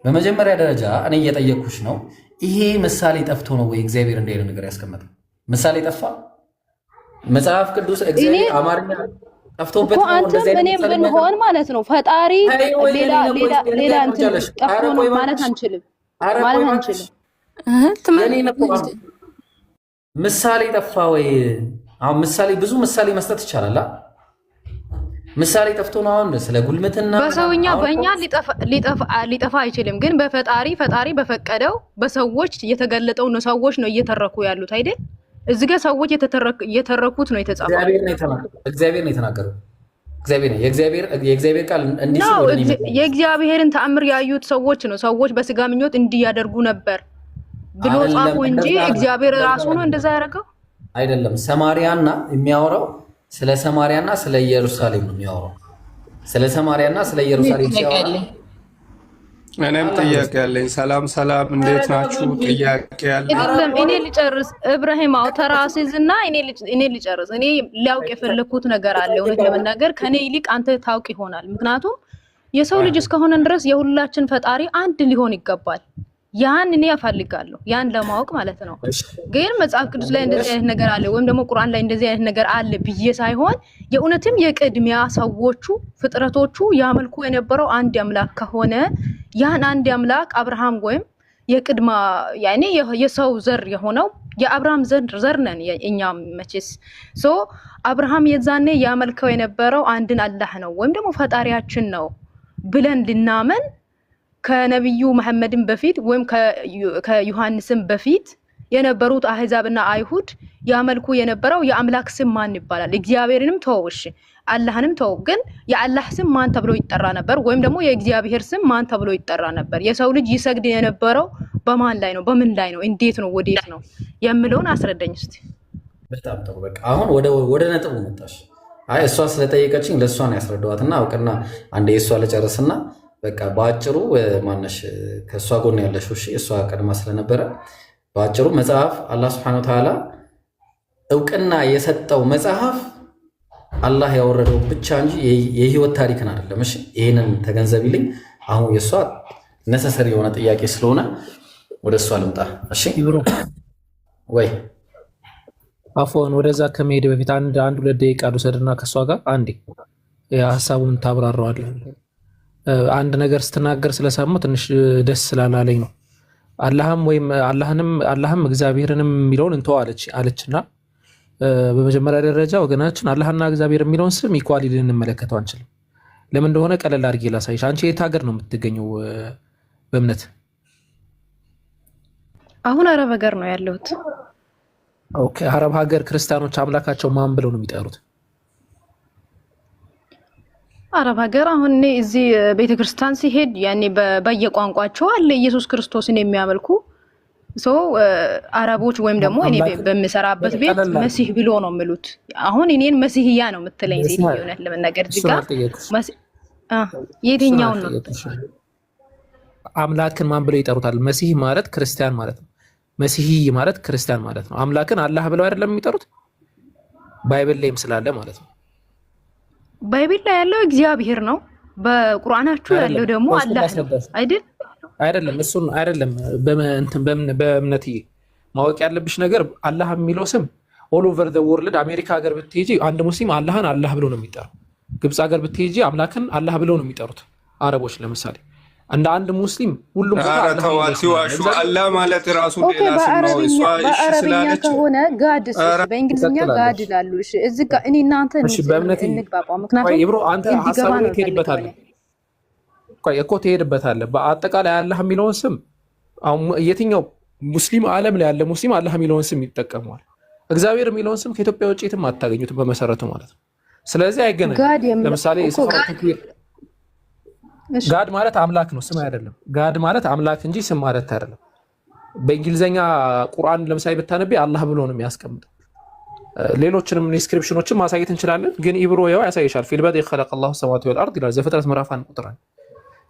በመጀመሪያ ደረጃ እኔ እየጠየኩሽ ነው፣ ይሄ ምሳሌ ጠፍቶ ነው ወይ እግዚአብሔር እንደ አይነት ነገር ያስቀመጠው? ምሳሌ ጠፋ? መጽሐፍ ቅዱስ እግዚአብሔር አማርኛ ጠፍቶበት ነው እንደዚህ አይነት ምሳሌ ብንሆን ማለት ነው። ፈጣሪ ሌላ እንትን ጠፍቶ ነው ማለት አንችልም። ምሳሌ ጠፋ ወይ? አሁን ምሳሌ ብዙ ምሳሌ መስጠት ይቻላል። ምሳሌ ጠፍቶ ነው አሁን ስለ ጉልምትና በሰውኛ በእኛ ሊጠፋ አይችልም። ግን ፈጣሪ በፈቀደው በሰዎች የተገለጠው ነው። ሰዎች ነው እየተረኩ ያሉት አይደል? እዚህ ጋር ሰዎች እየተረኩት ነው የተጻፈው። እግዚአብሔር ነው የተናገረው። የእግዚአብሔር ቃል እንዲህ ነው። የእግዚአብሔርን ተአምር ያዩት ሰዎች ነው። ሰዎች በስጋ ምኞት እንዲያደርጉ ነበር ብሎ ጻፉ እንጂ እግዚአብሔር ራሱ ነው እንደዛ ያደረገው አይደለም። ሰማርያና የሚያወራው ስለ ሰማርያና ስለ ኢየሩሳሌም ነው የሚያወራው። ስለ ሰማርያና ስለ ኢየሩሳሌም ሲያወራ እኔም ጥያቄ ያለኝ። ሰላም እንዴት ናችሁ? ጥያቄ ያለኝ እኔ ልጨርስ። ኢብራሂም አውተራ አሲዝና እኔ ልጨርስ። እኔ ሊያውቅ የፈለኩት ነገር አለ። እውነት ለመናገር ከኔ ይልቅ አንተ ታውቅ ይሆናል። ምክንያቱም የሰው ልጅ እስከሆነ ድረስ የሁላችን ፈጣሪ አንድ ሊሆን ይገባል። ያን እኔ እፈልጋለሁ፣ ያን ለማወቅ ማለት ነው። ግን መጽሐፍ ቅዱስ ላይ እንደዚህ አይነት ነገር አለ ወይም ደግሞ ቁርአን ላይ እንደዚህ አይነት ነገር አለ ብዬ ሳይሆን የእውነትም የቅድሚያ ሰዎቹ ፍጥረቶቹ ያመልኩ የነበረው አንድ አምላክ ከሆነ ያን አንድ አምላክ አብርሃም ወይም የቅድማ ያኔ የሰው ዘር የሆነው የአብርሃም ዘር ነን እኛ መቼስ አብርሃም የዛኔ ያመልከው የነበረው አንድን አላህ ነው ወይም ደግሞ ፈጣሪያችን ነው ብለን ልናመን ከነብዩ መሐመድን በፊት ወይም ከዮሐንስም በፊት የነበሩት አህዛብና አይሁድ ያመልኩ የነበረው የአምላክ ስም ማን ይባላል? እግዚአብሔርንም ተውሽ አላህንም ተው። ግን የአላህ ስም ማን ተብሎ ይጠራ ነበር? ወይም ደግሞ የእግዚአብሔር ስም ማን ተብሎ ይጠራ ነበር? የሰው ልጅ ይሰግድ የነበረው በማን ላይ ነው? በምን ላይ ነው? እንዴት ነው? ወዴት ነው የምለውን አስረዳኝ እስቲ። በጣም ጥሩ። በቃ አሁን ወደ ነጥቡ መጣሽ። አይ እሷ ስለጠየቀችኝ ለእሷ ነው ያስረዳዋትና አውቅና አንዴ እሷ ልጨርስና በቃ በአጭሩ ማነሽ ከእሷ ጎን ያለሽው እሺ፣ እሷ ቀድማ ስለነበረ በአጭሩ መጽሐፍ አላህ Subhanahu Wa Ta'ala እውቅና የሰጠው መጽሐፍ አላህ ያወረደው ብቻ እንጂ የህይወት ታሪክን አይደለም። እሺ ይሄንን ተገንዘቢልኝ። አሁን የሷ ነሰሰሪ የሆነ ጥያቄ ስለሆነ ወደ እሷ ልምጣ። እሺ ይብሩ ወይ አፎን ወደዛ ከመሄድ በፊት አንድ ሁለት ደቂቃ ልውሰድና ከሷ ጋር አንዴ ሀሳቡን ታብራራዋለህ። አንድ ነገር ስትናገር ስለሰማሁ ትንሽ ደስ ስላላለኝ ነው። አላህም እግዚአብሔርንም የሚለውን እንተው አለችና በመጀመሪያ ደረጃ ወገናችን አላህና እግዚአብሔር የሚለውን ስም ኢኳሊ ልንመለከተው አንችልም። ለምን እንደሆነ ቀለል አድርጌ ላሳይሽ። አንቺ የት ሀገር ነው የምትገኘው በእምነት? አሁን አረብ ሀገር ነው ያለሁት። ኦኬ። አረብ ሀገር ክርስቲያኖች አምላካቸው ማን ብለው ነው የሚጠሩት? አረብ ሀገር አሁን እኔ እዚህ ቤተክርስቲያን ሲሄድ ያኔ በየቋንቋቸው አለ ኢየሱስ ክርስቶስን የሚያመልኩ አረቦች ወይም ደግሞ እኔ በምሰራበት ቤት መሲህ ብሎ ነው የሚሉት። አሁን እኔን መሲህያ ነው የምትለኝ ሴት የሆነ ለመናገር ዚጋ የትኛውን ነው አምላክን ማን ብለው ይጠሩታል? መሲህ ማለት ክርስቲያን ማለት ነው። መሲሂ ማለት ክርስቲያን ማለት ነው። አምላክን አላህ ብለው አይደለም የሚጠሩት ባይብል ላይም ስላለ ማለት ነው። ባይብል ላይ ያለው እግዚአብሔር ነው። በቁርአናችሁ ያለው ደግሞ አላህ ነው አይደል? አይደለም እሱን አይደለም። በእምነት ማወቅ ያለብሽ ነገር አላህ የሚለው ስም ኦል ኦቨር ዘ ወርልድ አሜሪካ ሀገር ብትሄጂ አንድ ሙስሊም አላህን አላህ ብሎ ነው የሚጠራው። ግብፅ ሀገር ብትሄጂ አምላክን አላህ ብሎ ነው የሚጠሩት አረቦች ለምሳሌ። እንደ አንድ ሙስሊም ሁሉም አላህ ማለት ራሱ ሌላ ስም ነው። በአረብኛ ከሆነ ጋድ በእንግሊዝኛ ጋድ ይላሉ። እሺ እዚህ ጋር እኔ እናንተ እንግባባ። ምክንያቱም አንተ ሐሳቡን ትሄድበታለህ እኮ ትሄድበታለህ። በአጠቃላይ አላህ የሚለውን ስም የትኛው ሙስሊም ዓለም ላይ ያለ ሙስሊም አላህ የሚለውን ስም ይጠቀመዋል። እግዚአብሔር የሚለውን ስም ከኢትዮጵያ ውጭ የትም አታገኙትም በመሰረቱ ማለት ነው። ስለዚህ አይገናኝም። ለምሳሌ ጋድ ማለት አምላክ ነው፣ ስም አይደለም። ጋድ ማለት አምላክ እንጂ ስም ማለት አይደለም። በእንግሊዘኛ ቁርአን ለምሳሌ ብታነቢ አላህ ብሎ ነው የሚያስቀምጠው። ሌሎችንም ኢንስክሪፕሽኖችን ማሳየት እንችላለን፣ ግን ኢብሮ ያው ያሳይሻል። ፊል በዲ ኸለቀ አላሁ ሰማዋቲ ወል አርድ ይላል ዘፍጥረት ምዕራፍ 1 ቁጥር 1።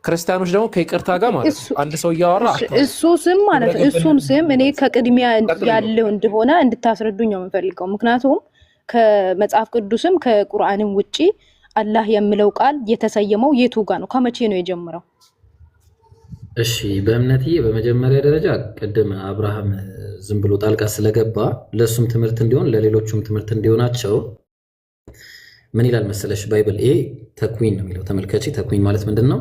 ክርስቲያኖች ደግሞ ከይቅርታ ጋር ማለት ነው አንድ ሰው እያወራ እሱ ስም ማለት እሱን ስም እኔ ከቅድሚያ ያለው እንደሆነ እንድታስረዱኝ ነው የምፈልገው። ምክንያቱም ከመጽሐፍ ቅዱስም ከቁርአንም ውጪ አላህ የሚለው ቃል የተሰየመው የቱ ጋር ነው? ከመቼ ነው የጀመረው? እሺ በእምነትዬ በመጀመሪያ ደረጃ ቅድም አብርሃም ዝም ብሎ ጣልቃ ስለገባ ለሱም ትምህርት እንዲሆን ለሌሎቹም ትምህርት እንዲሆናቸው ምን ይላል መሰለሽ ባይብል ይሄ ተክዊን ነው የሚለው። ተመልከቺ ተክዊን ማለት ምንድነው?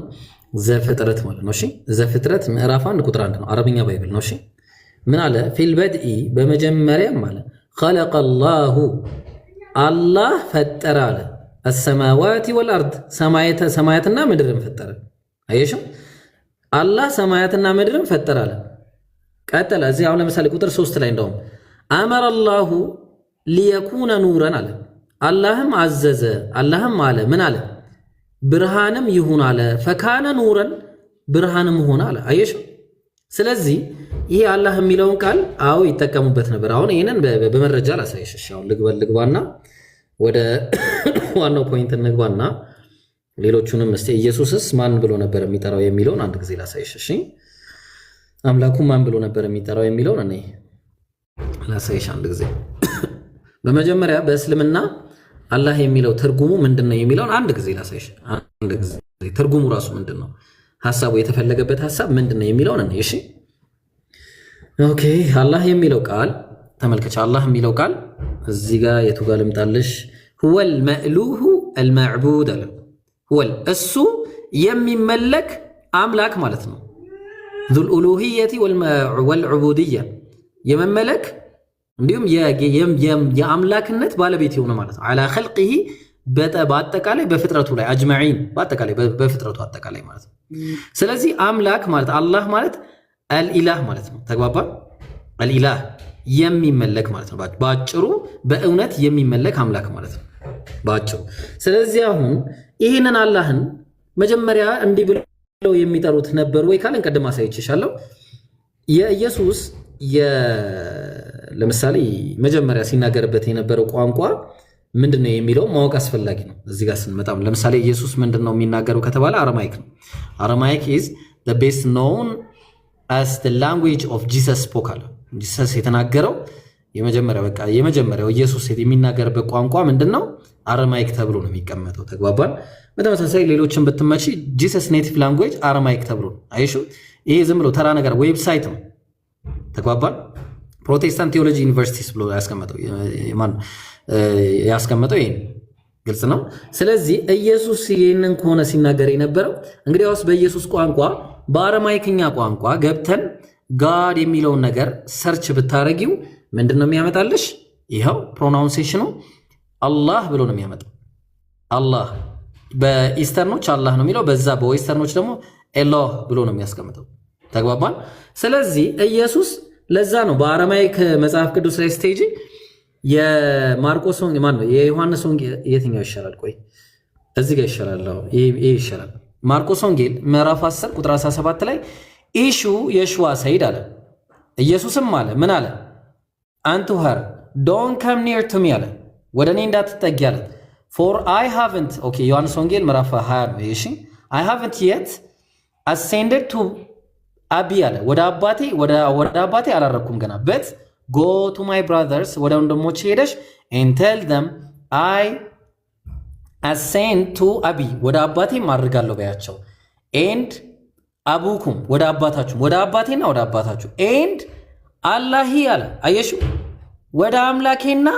ዘፍጥረት ማለት ነው። እሺ ዘፍጥረት ምዕራፍ 1 ቁጥር 1 ነው አረብኛ ባይብል ነው። እሺ ምን አለ? ፊል በድኢ በመጀመሪያም አለ خلق الله አላህ ፈጠረ አለ السماوات والارض ሰማያትና ምድርን ፈጠረ። አየሽ አላህ ሰማያትና ምድርን ፈጠረ አለ። ቀጠለ እዚህ አሁን ለምሳሌ ቁጥር 3 ላይ እንደውም አመረ الله ليكون نورا አለ። አላህም አዘዘ አላህም አለ ምን አለ? ብርሃንም ይሁን አለ። ፈካነ ኑረን ብርሃንም ሆነ አለ። አየሽ ስለዚህ ይሄ አላህ የሚለውን ቃል አዎ ይጠቀሙበት ነበር። አሁን ይሄንን በመረጃ ላሳይሽ። እሺ አሁን ልግባና ወደ ዋናው ፖይንት እንግባና ሌሎቹንም እስቲ ኢየሱስስ ማን ብሎ ነበር የሚጠራው የሚለውን አንድ ጊዜ ላሳይሽ። እሺ አምላኩ ማን ብሎ ነበር የሚጠራው የሚለውን እኔ ላሳይሽ አንድ ጊዜ። በመጀመሪያ በእስልምና አላህ የሚለው ትርጉሙ ምንድነው የሚለውን አንድ ጊዜ ላሳይሽ። አንድ ጊዜ ትርጉሙ ራሱ ምንድነው፣ ሐሳቡ የተፈለገበት ሐሳብ ምንድነው የሚለውን እኔ እሺ ኦኬ። አላህ የሚለው ቃል ተመልከች። አላህ የሚለው ቃል እዚህ ጋር የቱ ጋር ልምጣልሽ? ሁወል መእሉሁ አልመዕቡድ አለ። ሁወል እሱ የሚመለክ አምላክ ማለት ነው። ዙል ኡሉሂየቲ ወልዑቡድያ የመመለክ እንዲሁም የአምላክነት ባለቤት የሆነ ማለት ነው። አላ ኸልቂሂ በአጠቃላይ በፍጥረቱ ላይ አጅመዒን በአጠቃላይ በፍጥረቱ አጠቃላይ ማለት ነው። ስለዚህ አምላክ ማለት አላህ ማለት አልኢላህ ማለት ነው። ተግባባ? አልኢላህ የሚመለክ ማለት ነው። በአጭሩ በእውነት የሚመለክ አምላክ ማለት ነው በአጭሩ። ስለዚህ አሁን ይህንን አላህን መጀመሪያ እንዲህ ብለው የሚጠሩት ነበር ወይ ካለን ቀደም አሳይቼሻለሁ። የኢየሱስ ለምሳሌ መጀመሪያ ሲናገርበት የነበረው ቋንቋ ምንድነው የሚለው ማወቅ አስፈላጊ ነው። እዚህ ጋር ስንመጣም ለምሳሌ ኢየሱስ ምንድነው የሚናገረው ከተባለ አረማይክ ነው። አረማይክ is the best known as the language of Jesus spoke አለ። ጂሰስ የተናገረው የመጀመሪያው ኢየሱስ የሚናገርበት ቋንቋ ምንድነው? አረማይክ ተብሎ ነው የሚቀመጠው። ተግባባን? በተመሳሳይ ሌሎችን ብትመጪ ጂሰስ ኔቲቭ ላንጉዌጅ አረማይክ ተብሎ ነው። አይሹ ይሄ ዝም ብሎ ተራ ነገር ዌብሳይት ነው። ተግባባን? ፕሮቴስታንት ቴዎሎጂ ዩኒቨርሲቲስ ብሎ ያስቀመጠው ይሄን ግልጽ ነው። ስለዚህ ኢየሱስ ይሄንን ከሆነ ሲናገር የነበረው እንግዲያውስ በኢየሱስ ቋንቋ በአረማይክኛ ቋንቋ ገብተን ጋድ የሚለውን ነገር ሰርች ብታረጊው ምንድነው የሚያመጣልሽ? ይሄው ፕሮናውንሴሽኑ አላህ ብሎ ነው የሚያመጣው። አላህ በኢስተርኖች አላህ ነው የሚለው፣ በዛ በዌስተርኖች ደግሞ ኤሎህ ብሎ ነው የሚያስቀምጠው። ተግባባን? ስለዚህ ኢየሱስ ለዛ ነው በአረማይክ መጽሐፍ ቅዱስ ላይ ስቴጂ የማርቆስ ወንጌል ማን ነው የዮሐንስ ወንጌል የትኛው ይሻላል? ቆይ እዚህ ጋር ይሻላል። ይሄ ይሻላል። ማርቆስ ወንጌል ምዕራፍ 10 ቁጥር 17 ላይ ኢሹ የሽዋ ሰይድ አለ። ኢየሱስም አለ ምን አለ? አንቱ ሀር ዶንት ከም ኒር ቱ ሚ አለ፣ ወደ እኔ እንዳትጠጊ አለ። ፎር አይ ሃቭንት ኦኬ ዮሐንስ ወንጌል ምዕራፍ 20 ነው። እሺ አይ ሃቭንት የት አሴንደድ ቱ አቢ አለ ወደ አባቴ አላረኩም ገና በት go to my brothers ወደ ወንድሞቼ ሄደሽ and tell them I ascend to አቢ ወደ አባቴ ማድርጋለሁ በያቸው and አቡኩም ወደ አባቴና ወደ አባታችሁ and አላሂ አለ አየሹ ወደ አምላኬና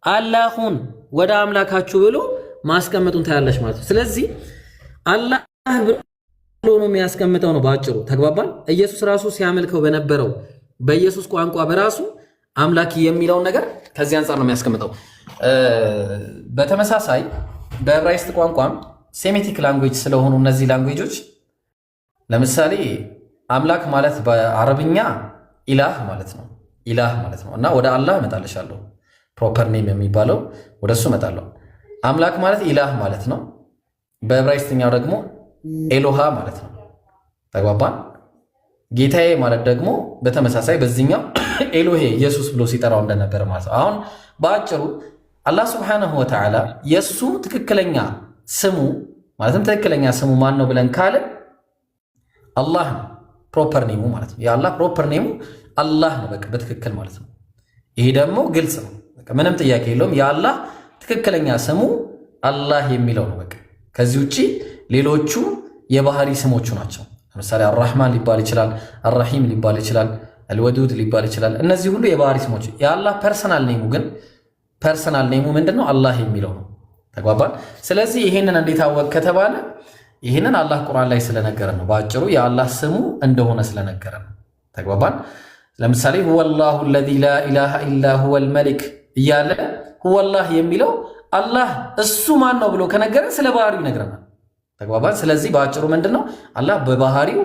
አላሁን ወደ አምላካችሁ ብሎ ማስቀመጡን ታያለሽ ማለት ነው። ስለዚህ አላህ ብሎ ነው የሚያስቀምጠው ነው ባጭሩ። ተግባባን። ኢየሱስ ራሱ ሲያመልከው በነበረው በኢየሱስ ቋንቋ በራሱ አምላኪ የሚለውን ነገር ከዚህ አንፃር ነው የሚያስቀምጠው። በተመሳሳይ በዕብራይስጥ ቋንቋም ሴሜቲክ ላንጉዌጅ ስለሆኑ እነዚህ ላንጉዌጆች ለምሳሌ አምላክ ማለት በአረብኛ ኢላህ ማለት ነው እና ወደ አላህ እመጣልሻለሁ ፕሮፐር ኔም የሚባለው ወደሱ እመጣለሁ። አምላክ ማለት ኢላህ ማለት ነው። በዕብራይስጥኛው ደግሞ ኤሎሃ ማለት ነው። ተግባባን። ጌታዬ ማለት ደግሞ በተመሳሳይ በዚህኛው ኤሎሄ ኢየሱስ ብሎ ሲጠራው እንደነበረ ማለት ነው። አሁን በአጭሩ አላህ ሱብሓነሁ ወተዓላ የሱ ትክክለኛ ስሙ ማለትም ትክክለኛ ስሙ ማን ነው ብለን ካለ አላህ ነው። ፕሮፐር ኔሙ ማለት ነው። የአላህ ፕሮፐር ኔሙ አላህ ነው በቃ በትክክል ማለት ነው። ይሄ ደግሞ ግልጽ ነው። በቃ ምንም ጥያቄ የለውም። የአላህ ትክክለኛ ስሙ አላህ የሚለው ነው በቃ። ከዚህ ውጪ ሌሎቹ የባህሪ ስሞቹ ናቸው። ለምሳሌ አርራህማን ሊባል ይችላል፣ አርራሂም ሊባል ይችላል፣ አልወዱድ ሊባል ይችላል። እነዚህ ሁሉ የባህሪ ስሞች። የአላህ ፐርሰናል ኔሙ ግን ፐርሰናል ኔሙ ምንድነው? አላህ የሚለው ነው። ተግባባን። ስለዚህ ይሄንን እንዴት አወቅ ከተባለ ይሄንን አላህ ቁርአን ላይ ስለነገረ ነው። በአጭሩ የአላህ ስሙ እንደሆነ ስለነገረ ነው። ተግባባን። ለምሳሌ ሁወላሁ አለዚ ላ ኢላሃ ኢላ ሁወል መሊክ እያለ ሁወላህ የሚለው አላህ እሱ ማን ነው ብሎ ከነገረ ስለ ባህሪው ይነግረናል። ተግባባን። ስለዚህ በአጭሩ ምንድነው አላህ በባህሪው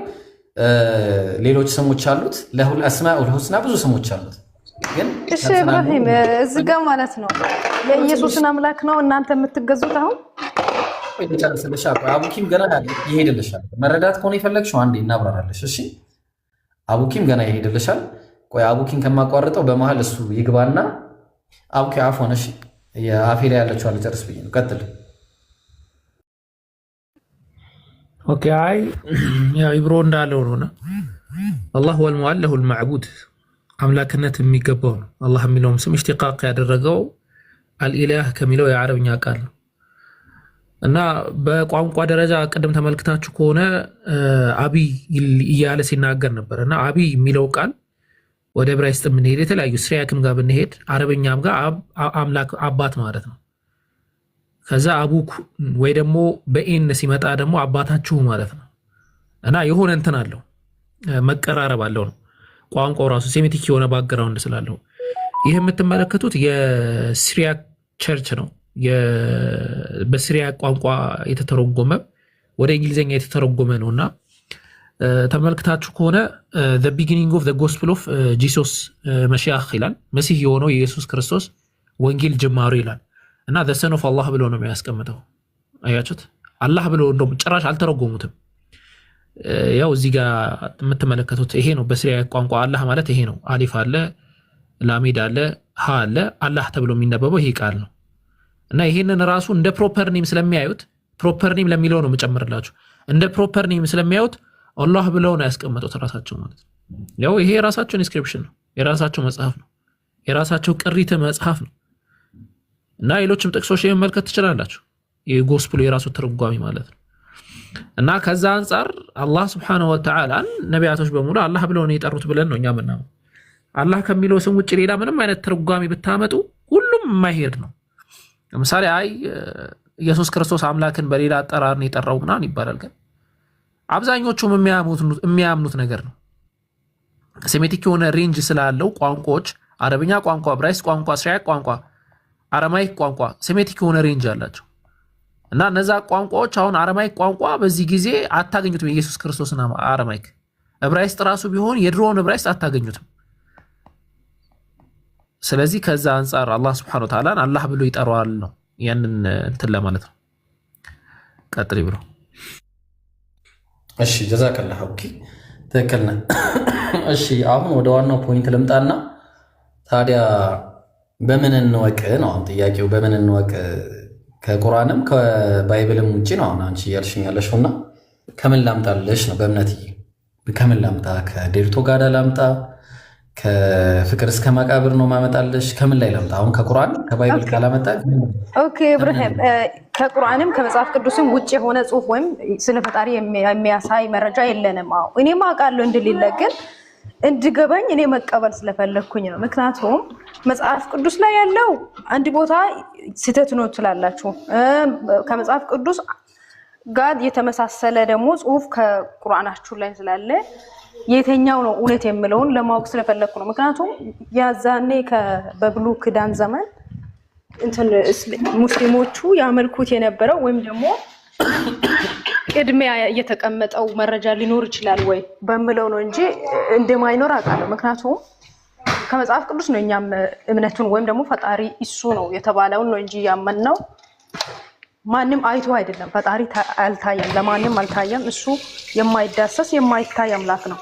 ሌሎች ስሞች አሉት። ለሁል አስማኡል ሁስና ብዙ ስሞች አሉት። ግን እሺ ኢብራሂም እዚህ ጋር ማለት ነው የኢየሱስን አምላክ ነው እናንተ የምትገዙት አሁን ይቻላልሽ። አቡኪም ገና ይሄድልሻል። መረዳት ከሆነ የፈለግሽው አንዴ እናብራራለሽ። እሺ አቡኪም ገና ይሄድልሻል። ቆይ አቡኪን ከማቋርጠው በመሃል እሱ ይግባና አቡኪ አፎን እሺ የአፌ ላይ ያለችው አልጨርስ ብዬ ነው። ቀጥል። ኦኬ አይ ያው ኢብሮ እንዳለው ነው። አላህ ወል ሙአለሁ المعبود አምላክነት የሚገባው ነው። አላህ የሚለውም ስም ኢሽቲቃቅ ያደረገው አልኢላህ ከሚለው የአረብኛ ቃል ነው እና በቋንቋ ደረጃ ቅድም ተመልክታችሁ ከሆነ አቢ እያለ ሲናገር ነበር እና አቢ የሚለው ቃል ወደ ዕብራይስጥ ብንሄድ የተለያዩ ስሪያክም ጋር ብንሄድ አረበኛም ጋር አምላክ አባት ማለት ነው። ከዛ አቡክ ወይ ደግሞ በኢን ሲመጣ ደግሞ አባታችሁ ማለት ነው እና የሆነ እንትን አለው መቀራረብ አለው ነው። ቋንቋው ራሱ ሴሜቲክ የሆነ ባክግራውንድ ስላለው ይህ የምትመለከቱት የሲሪያክ ቸርች ነው። በሲሪያ ቋንቋ የተተረጎመ ወደ እንግሊዝኛ የተተረጎመ ነውና ተመልክታችሁ ከሆነ the beginning of the gospel of Jesus መሺህ ይላል። መሲህ የሆነው የኢየሱስ ክርስቶስ ወንጌል ጅማሩ ይላል እና the son of Allah ብሎ ነው የሚያስቀምጠው። አያችሁት? አላህ ብሎ እንደውም ጭራሽ አልተረጎሙትም። ያው እዚህ ጋር የምትመለከቱት ይሄ ነው። በሲሪያ ቋንቋ አላህ ማለት ይሄ ነው። አሊፍ አለ፣ ላሚድ አለ፣ ሀ አለ። አላህ ተብሎ የሚነበበው ይሄ ቃል ነው እና ይሄንን ራሱ እንደ ፕሮፐር ኔም ስለሚያዩት ፕሮፐር ኔም ለሚለው ነው የምጨምርላችሁ። እንደ ፕሮፐር ኔም ስለሚያዩት አላህ ብለው ነው ያስቀመጡት ራሳቸው ማለት ነው። ያው ይሄ የራሳቸው ኢንስክሪፕሽን ነው፣ የራሳቸው መጽሐፍ ነው፣ የራሳቸው ቅሪተ መጽሐፍ ነው እና ሌሎችም ጥቅሶች መመልከት ትችላላችሁ። የጎስፕሉ የራሱ ተርጓሚ ማለት ነው እና ከዛ አንፃር አላህ Subhanahu Wa Ta'ala ነቢያቶች በሙሉ አላህ ብለው ነው የጠሩት ብለን ነው እኛ ምናምን። አላህ ከሚለው ስም ውጭ ሌላ ምንም አይነት ተርጓሚ ብታመጡ ሁሉም የማይሄድ ነው። ለምሳሌ አይ ኢየሱስ ክርስቶስ አምላክን በሌላ አጠራር ነው የጠራው ምናምን ይባላል። ግን አብዛኞቹም የሚያምኑት ነገር ነው። ሴሜቲክ የሆነ ሬንጅ ስላለው ቋንቋዎች አረብኛ ቋንቋ፣ ዕብራይስጥ ቋንቋ፣ ሲሪያክ ቋንቋ፣ አረማይክ ቋንቋ ሴሜቲክ የሆነ ሬንጅ አላቸው እና እነዛ ቋንቋዎች አሁን አረማይክ ቋንቋ በዚህ ጊዜ አታገኙትም። የኢየሱስ ክርስቶስና አረማይክ ዕብራይስጥ ራሱ ቢሆን የድሮውን ዕብራይስጥ አታገኙትም። ስለዚህ ከዛ አንፃር አላህ Subhanahu Wa Ta'ala አላህ ብሎ ይጠራዋል ነው ያንን እንትን ለማለት ነው። ቀጥሪ ብሎ እሺ ጀዛከላህ። ኦኬ ትክክል ነህ። እሺ አሁን ወደ ዋናው ፖይንት ልምጣና ታዲያ በምን እንወቅ ነው አሁን ጥያቄው። በምን እንወቅ ከቁርአንም ከባይብልም ውጪ ነው አሁን አንቺ ያልሽኝ ያለሽውና ከምን ላምጣልሽ ነው በእምነትዬ ከምን ላምጣ? ከዴርቶ ጋዳ ላምጣ? ከፍቅር እስከ መቃብር ነው ማመጣለሽ? ከምን ላይ ላምጣ? አሁን ከቁርአን ከባይብል ካላመጣ ኦኬ ኢብራሂም፣ ከቁርአንም ከመጽሐፍ ቅዱስም ውጭ የሆነ ጽሁፍ ወይም ስለ ፈጣሪ የሚያሳይ መረጃ የለንም። አዎ እኔማ አውቃለሁ እንደሌለ፣ ግን እንድገባኝ እኔ መቀበል ስለፈለኩኝ ነው። ምክንያቱም መጽሐፍ ቅዱስ ላይ ያለው አንድ ቦታ ስህተት ነው ትላላችሁ፣ ከመጽሐፍ ቅዱስ ጋር የተመሳሰለ ደግሞ ጽሁፍ ከቁርአናችሁ ላይ ስላለ የተኛው ነው እውነት የምለውን ለማወቅ ስለፈለኩ ነው። ምክንያቱም ያዛኔ በብሉይ ኪዳን ዘመን እንትን ሙስሊሞቹ ያመልኩት የነበረው ወይም ደግሞ ቅድሚያ የተቀመጠው መረጃ ሊኖር ይችላል ወይ በምለው ነው እንጂ እንደማይኖር አውቃለሁ። ምክንያቱም ከመጽሐፍ ቅዱስ ነው እኛም እምነቱን ወይም ደግሞ ፈጣሪ እሱ ነው የተባለውን ነው እንጂ ያመንነው ማንም አይቶ አይደለም። ፈጣሪ አልታየም፣ ለማንም አልታየም። እሱ የማይዳሰስ የማይታይ አምላክ ነው።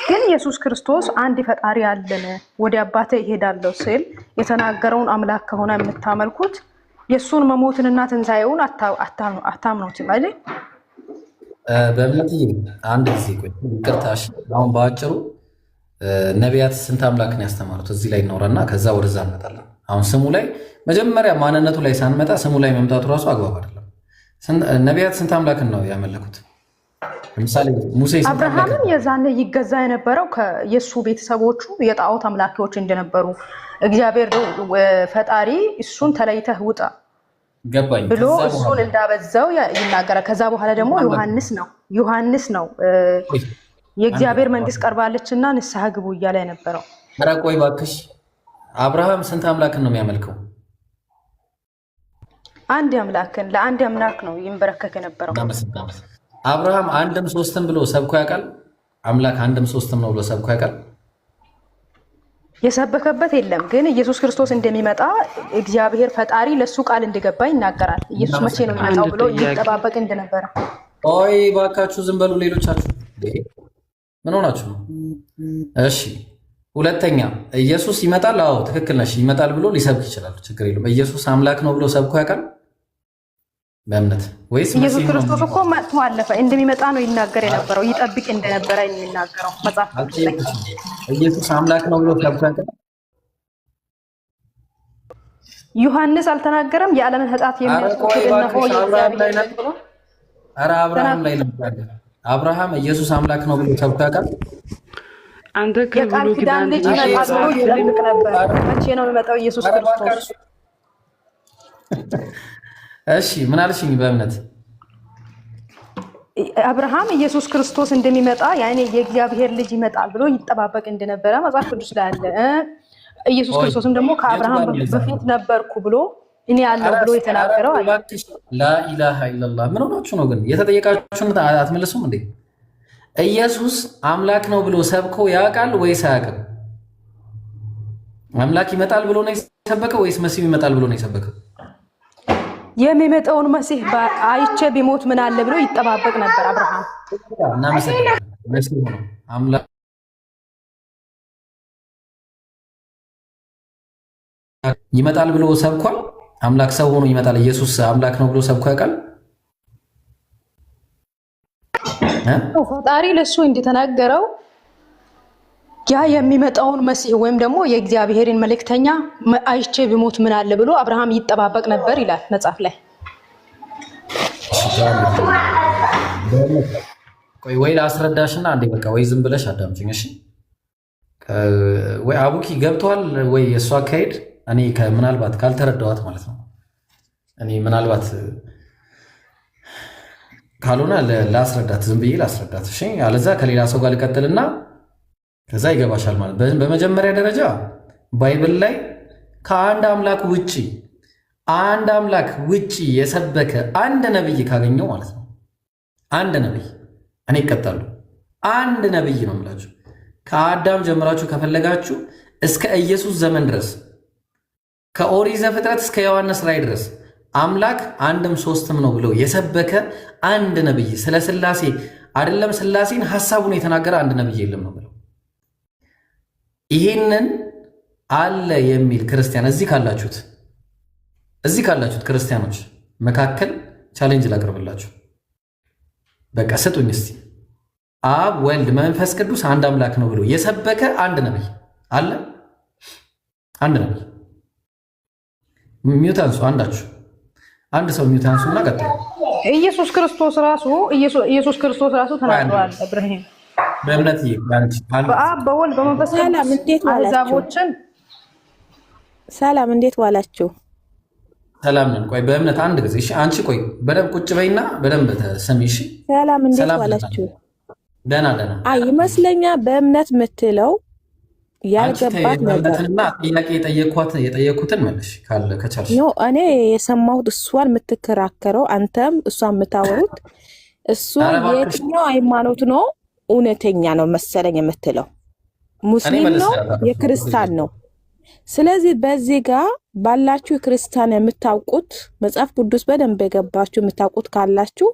ግን ኢየሱስ ክርስቶስ አንድ ፈጣሪ አለን ወደ አባቴ ይሄዳለሁ ሲል የተናገረውን አምላክ ከሆነ የምታመልኩት የሱን መሞትንና ትንሣኤውን አታምኑትም አይደል? በእምነት አንድ ጊዜ ቆይ ይቅርታሽ። አሁን በአጭሩ ነቢያት ስንት አምላክን ያስተማሩት እዚህ ላይ ይኖረና ከዛ ወደዛ እንመጣለን። አሁን ስሙ ላይ መጀመሪያ ማንነቱ ላይ ሳንመጣ ስሙ ላይ መምጣቱ ራሱ አግባብ አይደለም። ነቢያት ስንት አምላክን ነው ያመለኩት? ለምሳሌ ሙሴ አብርሃምን የዛኔ ይገዛ የነበረው የሱ ቤተሰቦቹ የጣዖት አምላኪዎች እንደነበሩ እግዚአብሔር ፈጣሪ እሱን ተለይተህ ውጣ ገባኝ ብሎ እሱን እንዳበዛው ይናገራል። ከዛ በኋላ ደግሞ ዮሐንስ ነው የእግዚአብሔር መንግስት ቀርባለችና ንስሐ ግቡ እያለ የነበረው። ኧረ ቆይ እባክሽ፣ አብርሃም ስንት አምላክን ነው የሚያመልከው? አንድ አምላክን ለአንድ አምላክ ነው ይንበረከክ የነበረው። አብርሃም አንድም ሶስትም ብሎ ሰብኮ ያውቃል? አምላክ አንድም ሶስትም ነው ብሎ ሰብኮ ያውቃል? የሰበከበት የለም። ግን ኢየሱስ ክርስቶስ እንደሚመጣ እግዚአብሔር ፈጣሪ ለሱ ቃል እንደገባ ይናገራል። ኢየሱስ መቼ ነው የሚመጣው ብሎ ይጠባበቅ እንደነበረ። ኦይ ባካችሁ ዝም በሉ ሌሎቻችሁ፣ ምን ሆናችሁ ነው? እሺ ሁለተኛ ኢየሱስ ይመጣል። አዎ ትክክል ነሽ፣ ይመጣል ብሎ ሊሰብክ ይችላል፣ ችግር የለም። ኢየሱስ አምላክ ነው ብሎ ሰብኮ ያውቃል በእምነት ወይስ? ኢየሱስ ክርስቶስ እኮ መጥቶ አለፈ፣ እንደሚመጣ ነው ይናገር የነበረው፣ ይጠብቅ እንደነበረ የሚናገረው መጽሐፍ ቅዱስ ላይ። ኢየሱስ አምላክ ነው ብሎ ሰብኮ ያውቃል? ዮሐንስ አልተናገረም? የዓለምን ኃጢአት የሚያስወግድ ነው የእግዚአብሔር ልጅ ብሎ። ኧረ አብርሃም ላይ ነበር። አብርሃም ኢየሱስ አምላክ ነው ብሎ ሰብኮ ያውቃል? አንተ የቃል ኪዳን ልጅ ይመጣል ብሎ ይጠብቅ ነበር። መቼ ነው የሚመጣው ኢየሱስ ክርስቶስ? እሺ ምን አልሽኝ? በእምነት አብርሃም ኢየሱስ ክርስቶስ እንደሚመጣ ያኔ የእግዚአብሔር ልጅ ይመጣል ብሎ ይጠባበቅ እንደነበረ መጽሐፍ ቅዱስ ላይ አለ። ኢየሱስ ክርስቶስም ደግሞ ከአብርሃም በፊት ነበርኩ ብሎ እኔ ያለው ብሎ የተናገረው አለ። ላኢላሃ ኢለላህ። ምን ሆናችሁ ነው ግን? የተጠየቃችሁን አትመልሱም እንዴ? ኢየሱስ አምላክ ነው ብሎ ሰብኮ ያውቃል ወይስ አያውቅም? አምላክ ይመጣል ብሎ ነው የሰበከው ወይስ መሲህ ይመጣል ብሎ ነው የሰበከው? የሚመጣውን መሲህ አይቼ ቢሞት ምን አለ ብሎ ይጠባበቅ ነበር አብርሃም። እናመሰግናለን። መሲህ ነው አምላክ ይመጣል ብሎ ሰብኳል። አምላክ ሰው ሆኖ ይመጣል። ኢየሱስ አምላክ ነው ብሎ ሰብኮ ያውቃል? ፈጣሪ ለሱ እንደተናገረው ያ የሚመጣውን መሲህ ወይም ደግሞ የእግዚአብሔርን መልእክተኛ አይቼ ቢሞት ምን አለ ብሎ አብርሃም ይጠባበቅ ነበር ይላል መጽሐፍ ላይ። ቆይ ወይ ላስረዳሽና አንዴ በቃ ወይ ዝም ብለሽ አዳምጪኝ እሺ። ወይ አቡኪ ገብቷል ወይ እሷ አካሄድ እኔ ምናልባት ካልተረዳኋት ማለት ነው። እኔ ምናልባት ካልሆነ ላስረዳት፣ ዝም ብዬ ላስረዳት እሺ። አለዛ ከሌላ ሰው ጋር ልቀጥልና ከዛ ይገባሻል ማለት። በመጀመሪያ ደረጃ ባይብል ላይ ከአንድ አምላክ ውጪ የሰበከ አንድ ነብይ ካገኘው ማለት ነው፣ አንድ ነብይ እኔ ይቀጣሉ። አንድ ነብይ ነው የምላችሁ። ከአዳም ጀምራችሁ ከፈለጋችሁ እስከ ኢየሱስ ዘመን ድረስ ከኦሪት ዘፍጥረት እስከ ዮሐንስ ራእይ ድረስ አምላክ አንድም ሶስትም ነው ብሎ የሰበከ አንድ ነብይ፣ ስለ ስላሴ አይደለም ስላሴን ሐሳቡን የተናገረ አንድ ነብይ የለም ነው ብለው ይሄንን አለ የሚል ክርስቲያን እዚህ ካላችሁት ክርስቲያኖች መካከል ቻሌንጅ ላቅርብላችሁ። በቃ ስጡኝ እስቲ አብ ወልድ መንፈስ ቅዱስ አንድ አምላክ ነው ብሎ የሰበከ አንድ ነብይ አለ? አንድ ነብይ። ሚውት አንሱ አንዳችሁ። አንድ ሰው ሚውት አንሱና ቀጥሉ። ኢየሱስ ክርስቶስ ራሱ ተናግሯል። ኢብራሂም በእምነት በአብ በወልድ በመንፈስ ቅዱስ አሕዛቦችን ሰላም እንዴት ዋላችሁ? ሰላም ነን። ቆይ በእምነት አንድ ጊዜ እሺ። አንቺ ቆይ በደንብ ቁጭ በይና በደንብ ተሰሚ እሺ። ሰላም እንዴት ዋላችሁ? ደህና ደህና። አይ ይመስለኛል በእምነት የምትለው ያልገባት ነገር ጥያቄ የጠየኩትን መልሽ ካለ ከቻልሽ። ኖ እኔ የሰማሁት እሷን የምትከራከረው አንተም እሷን የምታወሩት እሱ የትኛው ሃይማኖት ነው እውነተኛ ነው መሰለኝ የምትለው ሙስሊም ነው የክርስቲያን ነው። ስለዚህ በዚህ ጋር ባላችሁ ክርስቲያን የምታውቁት መጽሐፍ ቅዱስ በደንብ የገባችሁ የምታውቁት ካላችሁ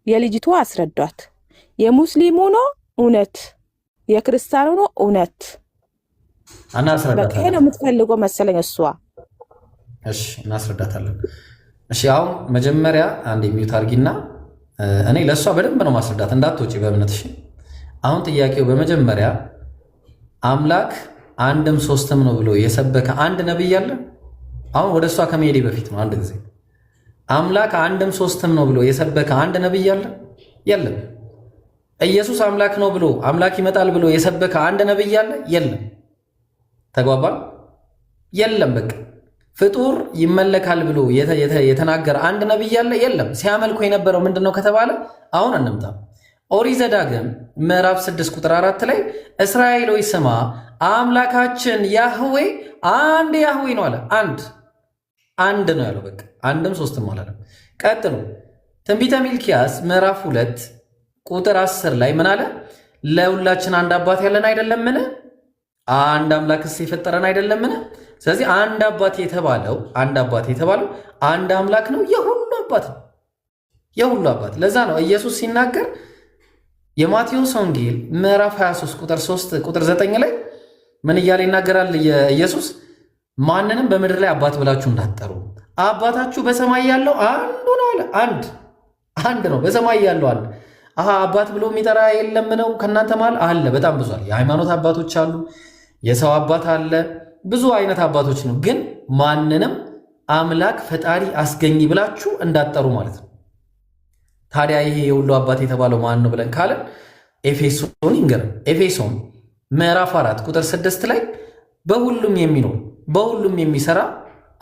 የልጅቷ አስረዷት። የሙስሊሙ ነው እውነት፣ የክርስቲያኑ ነው እውነት። በቃ ነው የምትፈልገው መሰለኝ እሷ። እሺ እናስረዳታለን። እሺ አሁን መጀመሪያ አንድ ሚውት አድርጊና እኔ ለእሷ በደንብ ነው ማስረዳት እንዳትወጪ በእምነትሽ። አሁን ጥያቄው በመጀመሪያ አምላክ አንድም ሶስትም ነው ብሎ የሰበከ አንድ ነብይ አለ? አሁን ወደ እሷ ከመሄዴ በፊት ነው አንድ ጊዜ አምላክ አንድም ሶስትም ነው ብሎ የሰበከ አንድ ነብይ አለ? የለም። ኢየሱስ አምላክ ነው ብሎ አምላክ ይመጣል ብሎ የሰበከ አንድ ነብይ አለ? የለም። ተግባባል? የለም። በቃ ፍጡር ይመለካል ብሎ የተናገረ አንድ ነብይ አለ? የለም። ሲያመልኩ የነበረው ምንድነው ከተባለ አሁን እንምጣ። ኦሪት ዘዳግም ምዕራፍ 6 ቁጥር 4 ላይ እስራኤል ሆይ ስማ አምላካችን ያህዌ አንድ ያህዌ ነው አለ። አንድ ነው ያለው። በቃ አንድም ሶስትም አላለም። ቀጥሎ ትንቢተ ሚልኪያስ ምዕራፍ 2 ቁጥር 10 ላይ ምን አለ? ለሁላችን አንድ አባት ያለን አይደለምን? አንድ አምላክስ የፈጠረን አይደለምን? ስለዚህ አንድ አባት የተባለው አንድ አምላክ ነው፣ የሁሉ አባት ነው፣ የሁሉ አባት። ለዛ ነው ኢየሱስ ሲናገር የማቴዎስ ወንጌል ምዕራፍ 23 ቁጥር 3 ቁጥር 9 ላይ ምን እያለ ይናገራል ኢየሱስ? ማንንም በምድር ላይ አባት ብላችሁ እንዳትጠሩ አባታችሁ በሰማይ ያለው አንዱ ነው አለ። አንድ ነው፣ በሰማይ ያለው አንድ። አባት ብሎ የሚጠራ የለም ነው ከእናንተ ማለት አለ። በጣም ብዙ አለ። የሃይማኖት አባቶች አሉ፣ የሰው አባት አለ፣ ብዙ አይነት አባቶች ነው። ግን ማንንም አምላክ ፈጣሪ አስገኝ ብላችሁ እንዳትጠሩ ማለት ነው። ታዲያ ይሄ የሁሉ አባት የተባለው ማን ነው ብለን ካለን ኤፌሶን ይንገረን። ኤፌሶን ምዕራፍ 4 ቁጥር 6 ላይ በሁሉም የሚኖር በሁሉም የሚሰራ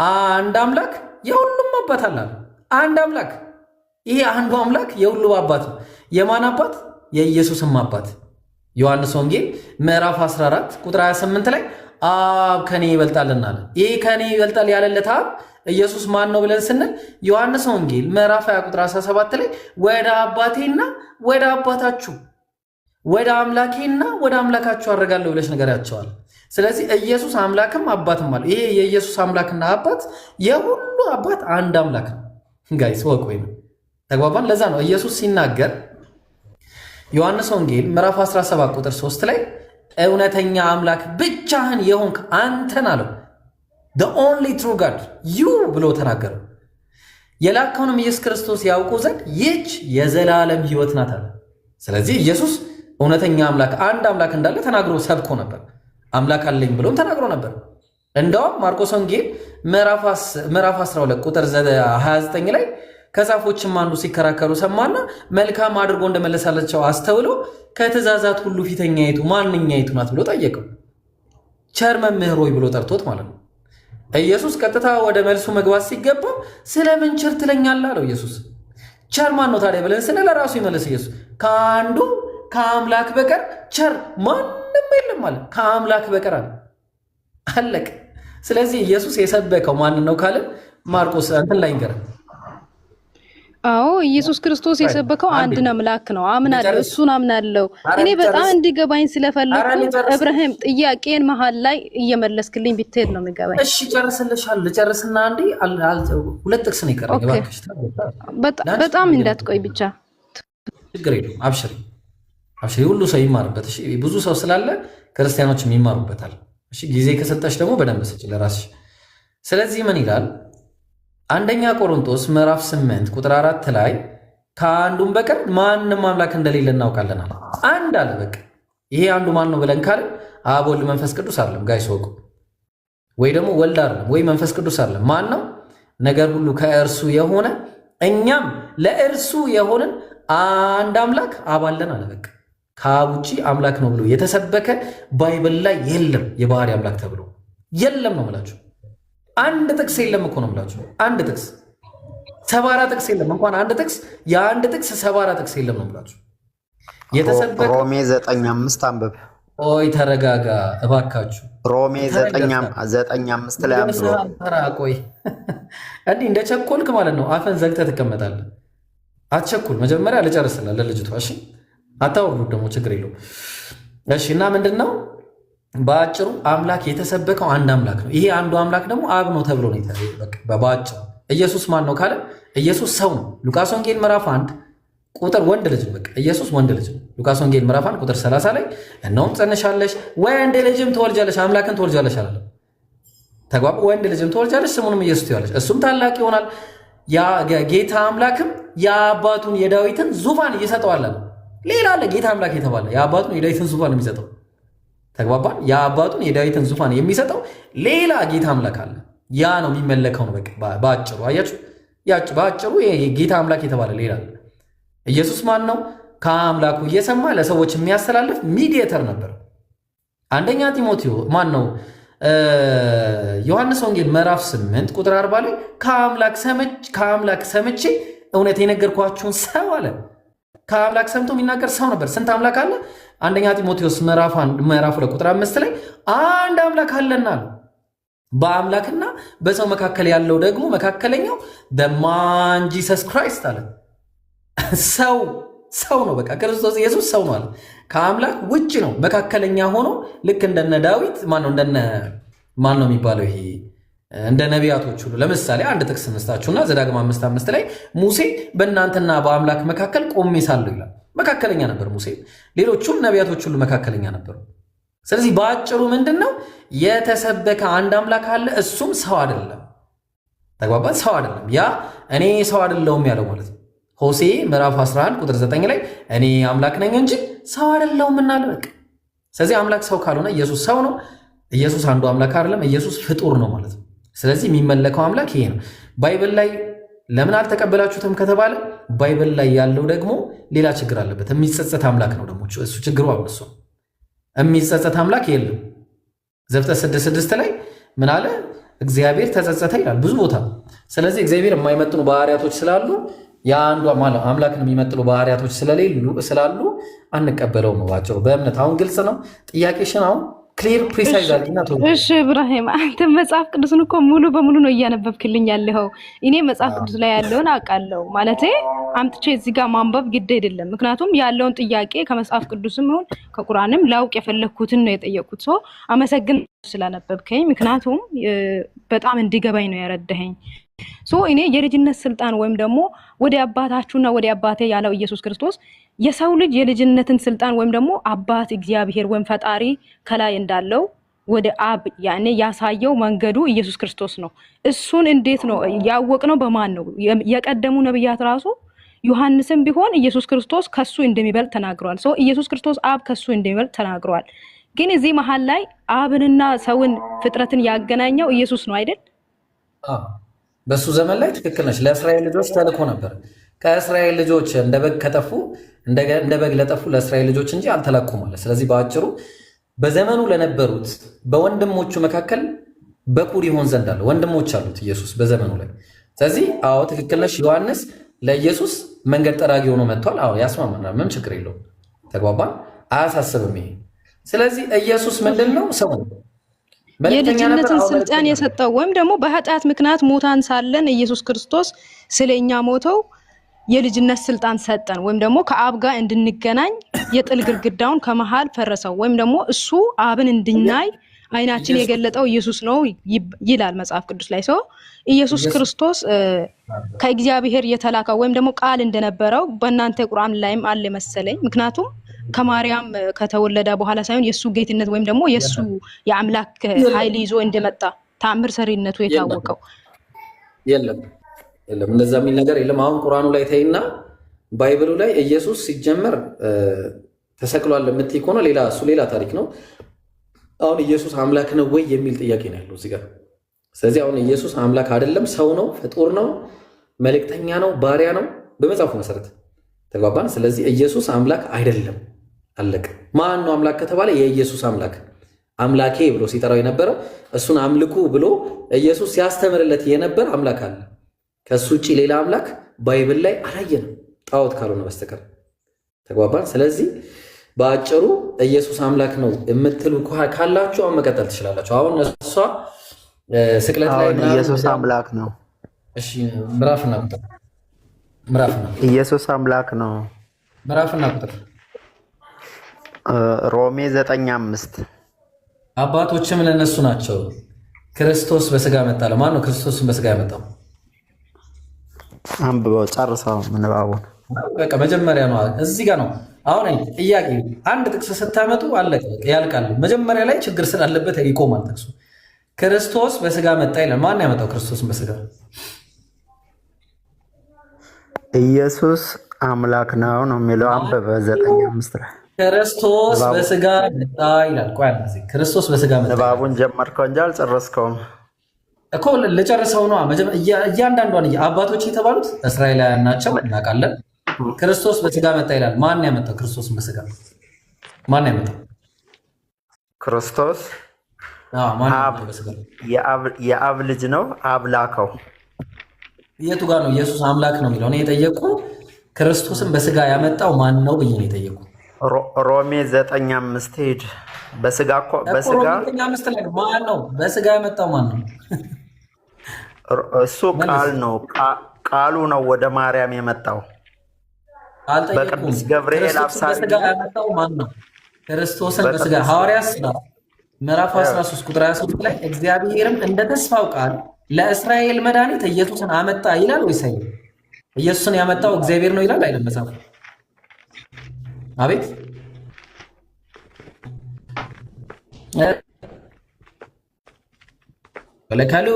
አንድ አምላክ የሁሉም አባት አለ። አንድ አምላክ። ይሄ አንዱ አምላክ የሁሉ አባት ነው። የማን አባት? የኢየሱስም አባት። ዮሐንስ ወንጌል ምዕራፍ 14 ቁጥር 28 ላይ አብ ከኔ ይበልጣልና አለ። ይሄ ከኔ ይበልጣል ያለለት አብ ኢየሱስ ማን ነው ብለን ስንል ዮሐንስ ወንጌል ምዕራፍ 20 ቁጥር 17 ላይ ወደ አባቴና ወደ አባታችሁ ወደ አምላኬና ወደ አምላካችሁ አደርጋለሁ ብለሽ ነገራቸዋል። ስለዚህ ኢየሱስ አምላክም አባትም አለ። ይሄ የኢየሱስ አምላክና አባት የሁሉ አባት አንድ አምላክ ነው። ጋይስ ወቅ ወይ ተግባባን? ለዛ ነው ኢየሱስ ሲናገር ዮሐንስ ወንጌል ምዕራፍ 17 ቁጥር 3 ላይ እውነተኛ አምላክ ብቻህን የሆንክ አንተን አለው the only true God you ብሎ ተናገረ። የላከውንም ኢየሱስ ክርስቶስ ያውቁ ዘንድ ይህች የዘላለም ሕይወት ናት አለ። ስለዚህ ኢየሱስ እውነተኛ አምላክ አንድ አምላክ እንዳለ ተናግሮ ሰብኮ ነበር። አምላክ አለኝ ብሎም ተናግሮ ነበር። እንደውም ማርቆስ ወንጌል ምዕራፍ 12 ቁጥር 29 ላይ ከጻፎችም አንዱ ሲከራከሩ ሰማና መልካም አድርጎ እንደመለሳላቸው አስተውሎ ከትእዛዛት ሁሉ ፊተኛይቱ ማንኛይቱ ናት ብሎ ጠየቀው። ቸር መምህር ሆይ ብሎ ጠርቶት ማለት ነው። ኢየሱስ ቀጥታ ወደ መልሱ መግባት ሲገባ ስለምን ቸር ትለኛለህ አለው። ኢየሱስ ቸር ማን ነው ታዲያ ብለን ስለ ለራሱ ይመለስ ኢየሱስ ከአንዱ ከአምላክ በቀር ቸር ማንም የለም አለ። ከአምላክ በቀር አለቀ። ስለዚህ ኢየሱስ የሰበከው ማን ነው ካልን ማርቆስ እንትን ላይ እንገር። አዎ ኢየሱስ ክርስቶስ የሰበከው አንድን አምላክ ነው። አምናለሁ፣ እሱን አምናለሁ። እኔ በጣም እንዲገባኝ ስለፈለኩ ኢብራሂም ጥያቄን መሃል ላይ እየመለስክልኝ ብትሄድ ነው የሚገባኝ። እሺ ጨርስልሻለሁ። ልጨርስና አንዴ ሁለት ጥቅስ ነው ይቀርልኝ ባክሽ። በጣም እንዳትቆይ ብቻ። ችግር የለም አብሽሪ፣ ሁሉ ሰው ይማርበት። እሺ ብዙ ሰው ስላለ ክርስቲያኖችም ይማሩበታል። እሺ ጊዜ ከሰጠሽ ደግሞ በደንብ ስጭ ለራስሽ። ስለዚህ ምን ይላል? አንደኛ ቆሮንቶስ ምዕራፍ 8 ቁጥር 4 ላይ ከአንዱም በቀር ማንም አምላክ እንደሌለ እናውቃለን አለ። አንድ አለ በቃ። ይሄ አንዱ ማን ነው ብለን ካልን አብ ወልድ መንፈስ ቅዱስ አይደለም ጋይስ ወቁ። ወይ ደግሞ ወልድ አይደለም ወይ መንፈስ ቅዱስ አይደለም። ማን ነው? ነገር ሁሉ ከእርሱ የሆነ እኛም ለእርሱ የሆንን አንድ አምላክ አብ አለን አለ በቃ። ከአብ ውጪ አምላክ ነው ብሎ የተሰበከ ባይብል ላይ የለም። የባህሪ አምላክ ተብሎ የለም ነው የምላችሁ። አንድ ጥቅስ የለም እኮ ነው የምላችሁ። አንድ ጥቅስ ሰባራ ጥቅስ የለም። እንኳን አንድ ጥቅስ የአንድ ጥቅስ ሰባራ ጥቅስ የለም ነው የምላችሁ። የተሰበከ ሮሜ 9:5 አንብብ። ቆይ ተረጋጋ እባካችሁ። ሮሜ 9:5 ላይ አንብብ። ቆይ እንዲህ እንደ ቸኮልክ ማለት ነው አፈን ዘግተህ ትቀመጣለህ። አትቸኩል። መጀመሪያ ልጨርስልህ ለልጅቷ። እሺ አታወርዱት ደግሞ ችግር የለውም። እሺ እና ምንድነው በአጭሩ አምላክ የተሰበከው አንድ አምላክ ነው። ይሄ አንዱ አምላክ ደግሞ አብ ነው ተብሎ ነው በአጭሩ። ኢየሱስ ማን ነው ካለ ኢየሱስ ሰው ነው። ሉቃስ ወንጌል ምዕራፍ 1 ቁጥር ወንድ ልጅ በቃ ኢየሱስ ወንድ ልጅ ነው። ሉቃስ ወንጌል ምዕራፍ 1 ቁጥር 30 ላይ እነሆም ጸንሻለሽ ወንድ ልጅም ትወልጃለሽ፣ አምላክን ትወልጃለሽ አለ። ተግባብ። ወንድ ልጅም ትወልጃለሽ፣ ስሙንም ኢየሱስ ትይዋለሽ፣ እሱም ታላቅ ይሆናል፣ ጌታ አምላክም የአባቱን የዳዊትን ዙፋን ይሰጠዋል አለ። ሌላ አለ ጌታ አምላክ የተባለ የአባቱን የዳዊትን ዙፋን የሚሰጠው። ተግባባን። የአባቱን የዳዊትን ዙፋን የሚሰጠው ሌላ ጌታ አምላክ አለ። ያ ነው የሚመለከው ነው በቃ በአጭሩ። አያችሁ፣ በአጭሩ ጌታ አምላክ የተባለ ሌላ አለ። ኢየሱስ ማን ነው? ከአምላኩ እየሰማ ለሰዎች የሚያስተላልፍ ሚዲየተር ነበር። አንደኛ ጢሞቴዎስ ማን ነው? ዮሐንስ ወንጌል ምዕራፍ 8 ቁጥር 40 ላይ ከአምላክ ሰምቼ እውነት የነገርኳችሁን ሰው አለ። ከአምላክ ሰምቶ የሚናገር ሰው ነበር። ስንት አምላክ አለ? አንደኛ ጢሞቴዎስ ምዕራፍ 2 ቁጥር 5 ላይ አንድ አምላክ አለና አለ። በአምላክና በሰው መካከል ያለው ደግሞ መካከለኛው በማን ጂሰስ ክራይስት አለ። ሰው ነው በቃ ክርስቶስ ኢየሱስ ሰው ነው አለ። ከአምላክ ውጭ ነው መካከለኛ ሆኖ ልክ እንደነ ዳዊት ማን ነው የሚባለው ይሄ እንደ ነቢያቶች ሁሉ። ለምሳሌ አንድ ጥቅስ እንስጣችሁና ዘዳግም 5:5 ላይ ሙሴ በእናንተና በአምላክ መካከል ቆሜ ሳለሁ ይላል። መካከለኛ ነበር ሙሴ። ሌሎቹም ነቢያቶች ሁሉ መካከለኛ ነበሩ። ስለዚህ በአጭሩ ምንድን ነው የተሰበከ አንድ አምላክ አለ። እሱም ሰው አይደለም። ተግባባን። ሰው አይደለም። ያ እኔ ሰው አይደለሁም ያለው ማለት ነው። ሆሴ ምዕራፍ 11 ቁጥር 9 ላይ እኔ አምላክ ነኝ እንጂ ሰው አይደለሁም እናለ በቃ። ስለዚህ አምላክ ሰው ካልሆነ ኢየሱስ ሰው ነው። ኢየሱስ አንዱ አምላክ አይደለም። ኢየሱስ ፍጡር ነው ማለት ነው። ስለዚህ የሚመለከው አምላክ ይሄ ነው። ባይብል ላይ ለምን አልተቀበላችሁትም ከተባለ ባይብል ላይ ያለው ደግሞ ሌላ ችግር አለበት። የሚጸጸት አምላክ ነው ደግሞ እሱ ችግሩ አብሶ የሚጸጸት አምላክ የለም። ዘፍጥረት 6:6 ላይ ምን አለ? እግዚአብሔር ተጸጸተ ይላል ብዙ ቦታ። ስለዚህ እግዚአብሔር የማይመጥኑ ባህሪያቶች ስላሉ የአንዱ አምላክን የሚመጥኑ ባህሪያቶች ስላሉ አንቀበለውም ነው ባጭሩ። በእምነት አሁን ግልጽ ነው። ጥያቄሽን አሁን ክሊር ፕሪሳይዝ አድርጊና ተው። እሺ ኢብራሂም፣ አንተ መጽሐፍ ቅዱስን እኮ ሙሉ በሙሉ ነው እያነበብክልኝ ያለው። እኔ መጽሐፍ ቅዱስ ላይ ያለውን አውቃለሁ ማለት አምጥቼ እዚህ ጋር ማንበብ ግድ አይደለም። ምክንያቱም ያለውን ጥያቄ ከመጽሐፍ ቅዱስም ይሁን ከቁርአንም ላውቅ የፈለኩትን ነው የጠየቁት። ሰው አመሰግን ስላነበብከኝ፣ ምክንያቱም በጣም እንዲገባኝ ነው ያረዳኸኝ። እኔ የልጅነት ስልጣን ወይም ደግሞ ወደ አባታችሁና ወደ አባቴ ያለው ኢየሱስ ክርስቶስ የሰው ልጅ የልጅነትን ስልጣን ወይም ደግሞ አባት እግዚአብሔር ወይም ፈጣሪ ከላይ እንዳለው ወደ አብ ያኔ ያሳየው መንገዱ ኢየሱስ ክርስቶስ ነው። እሱን እንዴት ነው ያወቅነው? በማን ነው? የቀደሙ ነብያት ራሱ ዮሐንስም ቢሆን ኢየሱስ ክርስቶስ ከሱ እንደሚበልጥ ተናግሯል። ኢየሱስ ክርስቶስ አብ ከሱ እንደሚበልጥ ተናግሯል። ግን እዚህ መሃል ላይ አብንና ሰውን ፍጥረትን ያገናኘው ኢየሱስ ነው አይደል? በሱ ዘመን ላይ ትክክል ነች። ለእስራኤል ልጆች ተልኮ ነበር። ከእስራኤል ልጆች እንደ በግ ከጠፉ እንደ በግ ለጠፉ ለእስራኤል ልጆች እንጂ አልተላኩም ማለት። ስለዚህ በአጭሩ በዘመኑ ለነበሩት በወንድሞቹ መካከል በኩር ይሆን ዘንድ አለ። ወንድሞች አሉት ኢየሱስ በዘመኑ ላይ። ስለዚህ አዎ ትክክል ነች። ዮሐንስ ለኢየሱስ መንገድ ጠራጊ ሆኖ መጥቷል። አዎ ያስማማናል። ምንም ችግር የለውም። ተግባባን። አያሳስብም ይሄ። ስለዚህ ኢየሱስ ምንድነው? ሰው ነው። የልጅነትን ስልጣን የሰጠው ወይም ደግሞ በኃጢአት ምክንያት ሞታን ሳለን ኢየሱስ ክርስቶስ ስለኛ ሞተው የልጅነት ስልጣን ሰጠን። ወይም ደግሞ ከአብ ጋር እንድንገናኝ የጥል ግድግዳውን ከመሃል ፈረሰው። ወይም ደግሞ እሱ አብን እንድናይ አይናችን የገለጠው ኢየሱስ ነው ይላል መጽሐፍ ቅዱስ ላይ። ኢየሱስ ክርስቶስ ከእግዚአብሔር የተላከው ወይም ደግሞ ቃል እንደነበረው በእናንተ ቁርአን ላይም አለ መሰለኝ። ምክንያቱም ከማርያም ከተወለደ በኋላ ሳይሆን የሱ ጌትነት ወይም ደግሞ የሱ የአምላክ ኃይል ይዞ እንደመጣ ተአምር ሰሪነቱ የታወቀው የለም እንደዛ የሚል ነገር የለም። አሁን ቁርአኑ ላይ ተይና ባይብሉ ላይ ኢየሱስ ሲጀመር ተሰቅሏል የምትይ ከሆነ ሌላ እሱ ሌላ ታሪክ ነው። አሁን ኢየሱስ አምላክ ነው ወይ የሚል ጥያቄ ነው ያለው እዚህ ጋር። ስለዚህ አሁን ኢየሱስ አምላክ አይደለም፣ ሰው ነው፣ ፍጡር ነው፣ መልእክተኛ ነው፣ ባሪያ ነው በመጽሐፉ መሰረት ተግባባን። ስለዚህ ኢየሱስ አምላክ አይደለም፣ አለቀ። ማን ነው አምላክ ከተባለ የኢየሱስ አምላክ አምላኬ ብሎ ሲጠራው የነበረው እሱን አምልኩ ብሎ ኢየሱስ ሲያስተምርለት የነበር አምላክ አለ። ከሱ ውጪ ሌላ አምላክ ባይብል ላይ አላየንም፣ ጣዖት ካልሆነ በስተቀር ተግባባን። ስለዚህ በአጭሩ ኢየሱስ አምላክ ነው የምትሉ ካላችሁ አሁን መቀጠል ትችላላችሁ። አሁን እሷ ስቅለት ላይ ኢየሱስ አምላክ ነው። እሺ ምዕራፍና ቁጥር ኢየሱስ አምላክ ነው። ምዕራፍና ቁጥር ሮሜ 9:5 አባቶችም ለነሱ ናቸው። ክርስቶስ በስጋ መጣ። ለማን ነው ክርስቶስን በስጋ ያመጣው? አንብበው ጨርሰው ምንባቡን በቃ መጀመሪያ ነው እዚህ ጋር ነው። አሁን ጥያቄ አንድ ጥቅስ ስታመጡ አለቀ ያልቃል። መጀመሪያ ላይ ችግር ስላለበት ይቆማል ጥቅሱ። ክርስቶስ በስጋ መጣ ይላል። ማን ያመጣው ክርስቶስን በስጋ? ኢየሱስ አምላክ ነው ነው የሚለው አንብበ 9:5 ላይ ክርስቶስ በስጋ መጣ ይላል። ቆይ አንዴ ክርስቶስ በስጋ መጣ ንባቡን ጀመርከው እንጂ አልጨረስከውም እኮ። ልጨርሰው ነው። እያንዳንዷን አባቶች የተባሉት እስራኤላውያን ናቸው እናውቃለን። ክርስቶስ በስጋ መጣ ይላል። ማን ያመጣው ክርስቶስን በስጋ? ማን ያመጣው ክርስቶስ? የአብ ልጅ ነው። አብ ላከው። የቱ ጋር ነው ኢየሱስ አምላክ ነው የሚለው? እኔ የጠየቁ ክርስቶስን በስጋ ያመጣው ማን ነው ብዬ ነው የጠየቁ። ሮሜ 9:5 ሄድ። በስጋ እኮ በስጋ 9:5 ላይ ማን ነው በስጋ ያመጣው? ማን ነው እሱ? ቃል ነው። ቃሉ ነው ወደ ማርያም የመጣው በቅዱስ ገብርኤል አብሳሪ። በስጋ ያመጣው ማን ነው? ክርስቶስን በስጋ ሐዋርያት ሥራ ምዕራፍ 13 ቁጥር 23 ላይ እግዚአብሔርም እንደ ተስፋው ቃል ለእስራኤል መድኃኒት ኢየሱስን አመጣ ይላል ወይስ አይልም? ኢየሱስን ያመጣው እግዚአብሔር ነው ይላል አይደል መጽሐፉ? አቤት ወለካሉ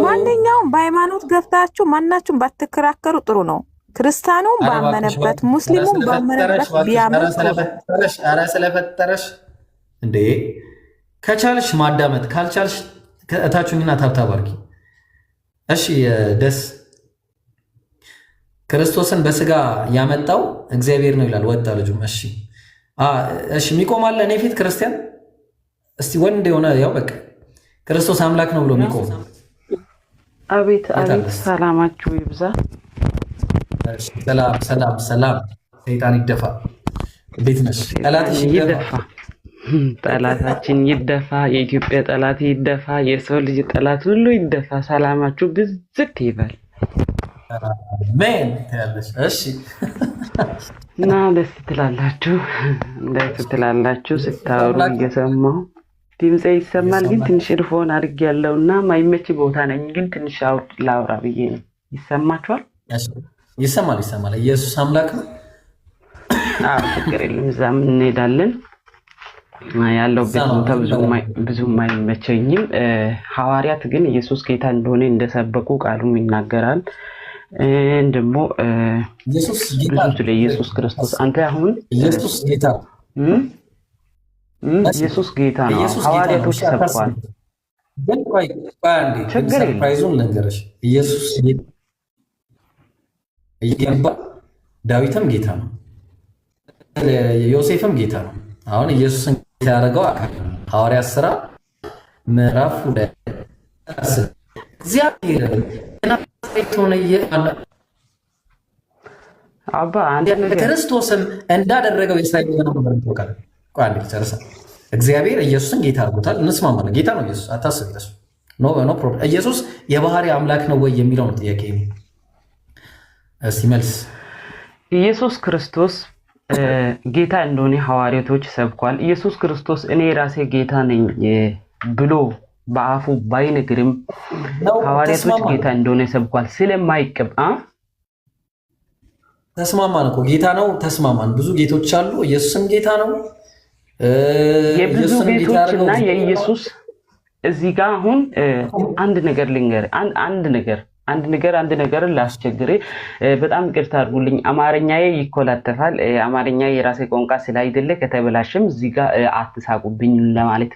ማንኛውም በሃይማኖት ገብታችሁ ማናችሁም ባትከራከሩ ጥሩ ነው። ክርስቲያኑም ባመነበት ሙስሊሙም ባመነበት ቢያምን ኧረ ስለፈጠረሽ እንዴ ከቻልሽ ማዳመጥ ካልቻልሽ ከእታችሁኝና ታብታብ አድርጊ። እሺ ደስ ክርስቶስን በስጋ ያመጣው እግዚአብሔር ነው ይላል። ወጣ ልጁም እሺ የሚቆማለ እኔ ፊት ክርስቲያን እስቲ ወንድ የሆነ ያው በቃ ክርስቶስ አምላክ ነው ብሎ የሚቆም አቤት አቤት፣ ሰላማችሁ ይብዛ። ሰላም ሰላም ሰላም። ሰይጣን ይደፋ። እንዴት ነሽ? ጠላትሽ ይደፋ። ጠላታችን ይደፋ። የኢትዮጵያ ጠላት ይደፋ። የሰው ልጅ ጠላት ሁሉ ይደፋ። ሰላማችሁ ብዝት ይበል። ምን ያለሽ? እሺ እና ደስ ትላላችሁ፣ ደስ ትላላችሁ። ስታወሩ እየሰማሁ ድምጼ ይሰማል፣ ግን ትንሽ ኢርፎን አድርጌያለሁና ማይመች ቦታ ነኝ፣ ግን ትንሽ ላውራ ብዬ ነው። ይሰማችኋል? ይሰማል ይሰማል። ኢየሱስ አምላክ ነው። አዎ ችግር የለም፣ እዛም እንሄዳለን። ያለውበት ቦታ ብዙም አይመቸኝም። ሐዋርያት ግን ኢየሱስ ጌታ እንደሆነ እንደሰበኩ ቃሉም ይናገራል። ደግሞ ኢየሱስ ጌታ ስለ ኢየሱስ ክርስቶስ አንተ አሁን ኢየሱስ ጌታ ኢየሱስ ጌታ ነው ሐዋርያቶች ሰብከዋል። ግን ቆይ አንዴ ሰርፕራይዙን ልንገርሽ። ኢየሱስ ጌታ ዳዊትም ጌታ ነው፣ ዮሴፍም ጌታ ነው። አሁን ኢየሱስን ጌታ ያደረገው ሐዋርያት ሥራ ምዕራፍ 2 እግዚአብሔር አባ አንድ ነገር ክርስቶስን እንዳደረገው የእስራኤል ነበር ተወካለ። ቆይ አንዴ ጨርሳ እግዚአብሔር ኢየሱስን ጌታ አድርጎታል። እንስማማለን። ጌታ ነው ኢየሱስ፣ አታስብ። ኢየሱስ ኖ ፕሮብሌም። ኢየሱስ የባህሪ አምላክ ነው ወይ የሚለው ነው ጥያቄ። እስቲ መልስ። ኢየሱስ ክርስቶስ ጌታ እንደሆነ ሐዋርያቶች ሰብኳል። ኢየሱስ ክርስቶስ እኔ ራሴ ጌታ ነኝ ብሎ በአፉ ባይነግርም ሐዋርያቶች ጌታ እንደሆነ ሰብኳል። ስለማይቀባ ተስማማን እኮ ጌታ ነው። ተስማማን። ብዙ ጌቶች አሉ። ኢየሱስም ጌታ ነው። የብዙ ጌቶችና የኢየሱስ እዚህ ጋር አሁን አንድ ነገር ልንገር። አንድ ነገር አንድ ነገር ላስቸግር በጣም ቅርታ አድርጉልኝ አማርኛዬ ይኮላተፋል አማርኛዬ የራሴ ቋንቋ ስላይደለ ከተበላሽም እዚህ ጋር አትሳቁብኝ ለማለት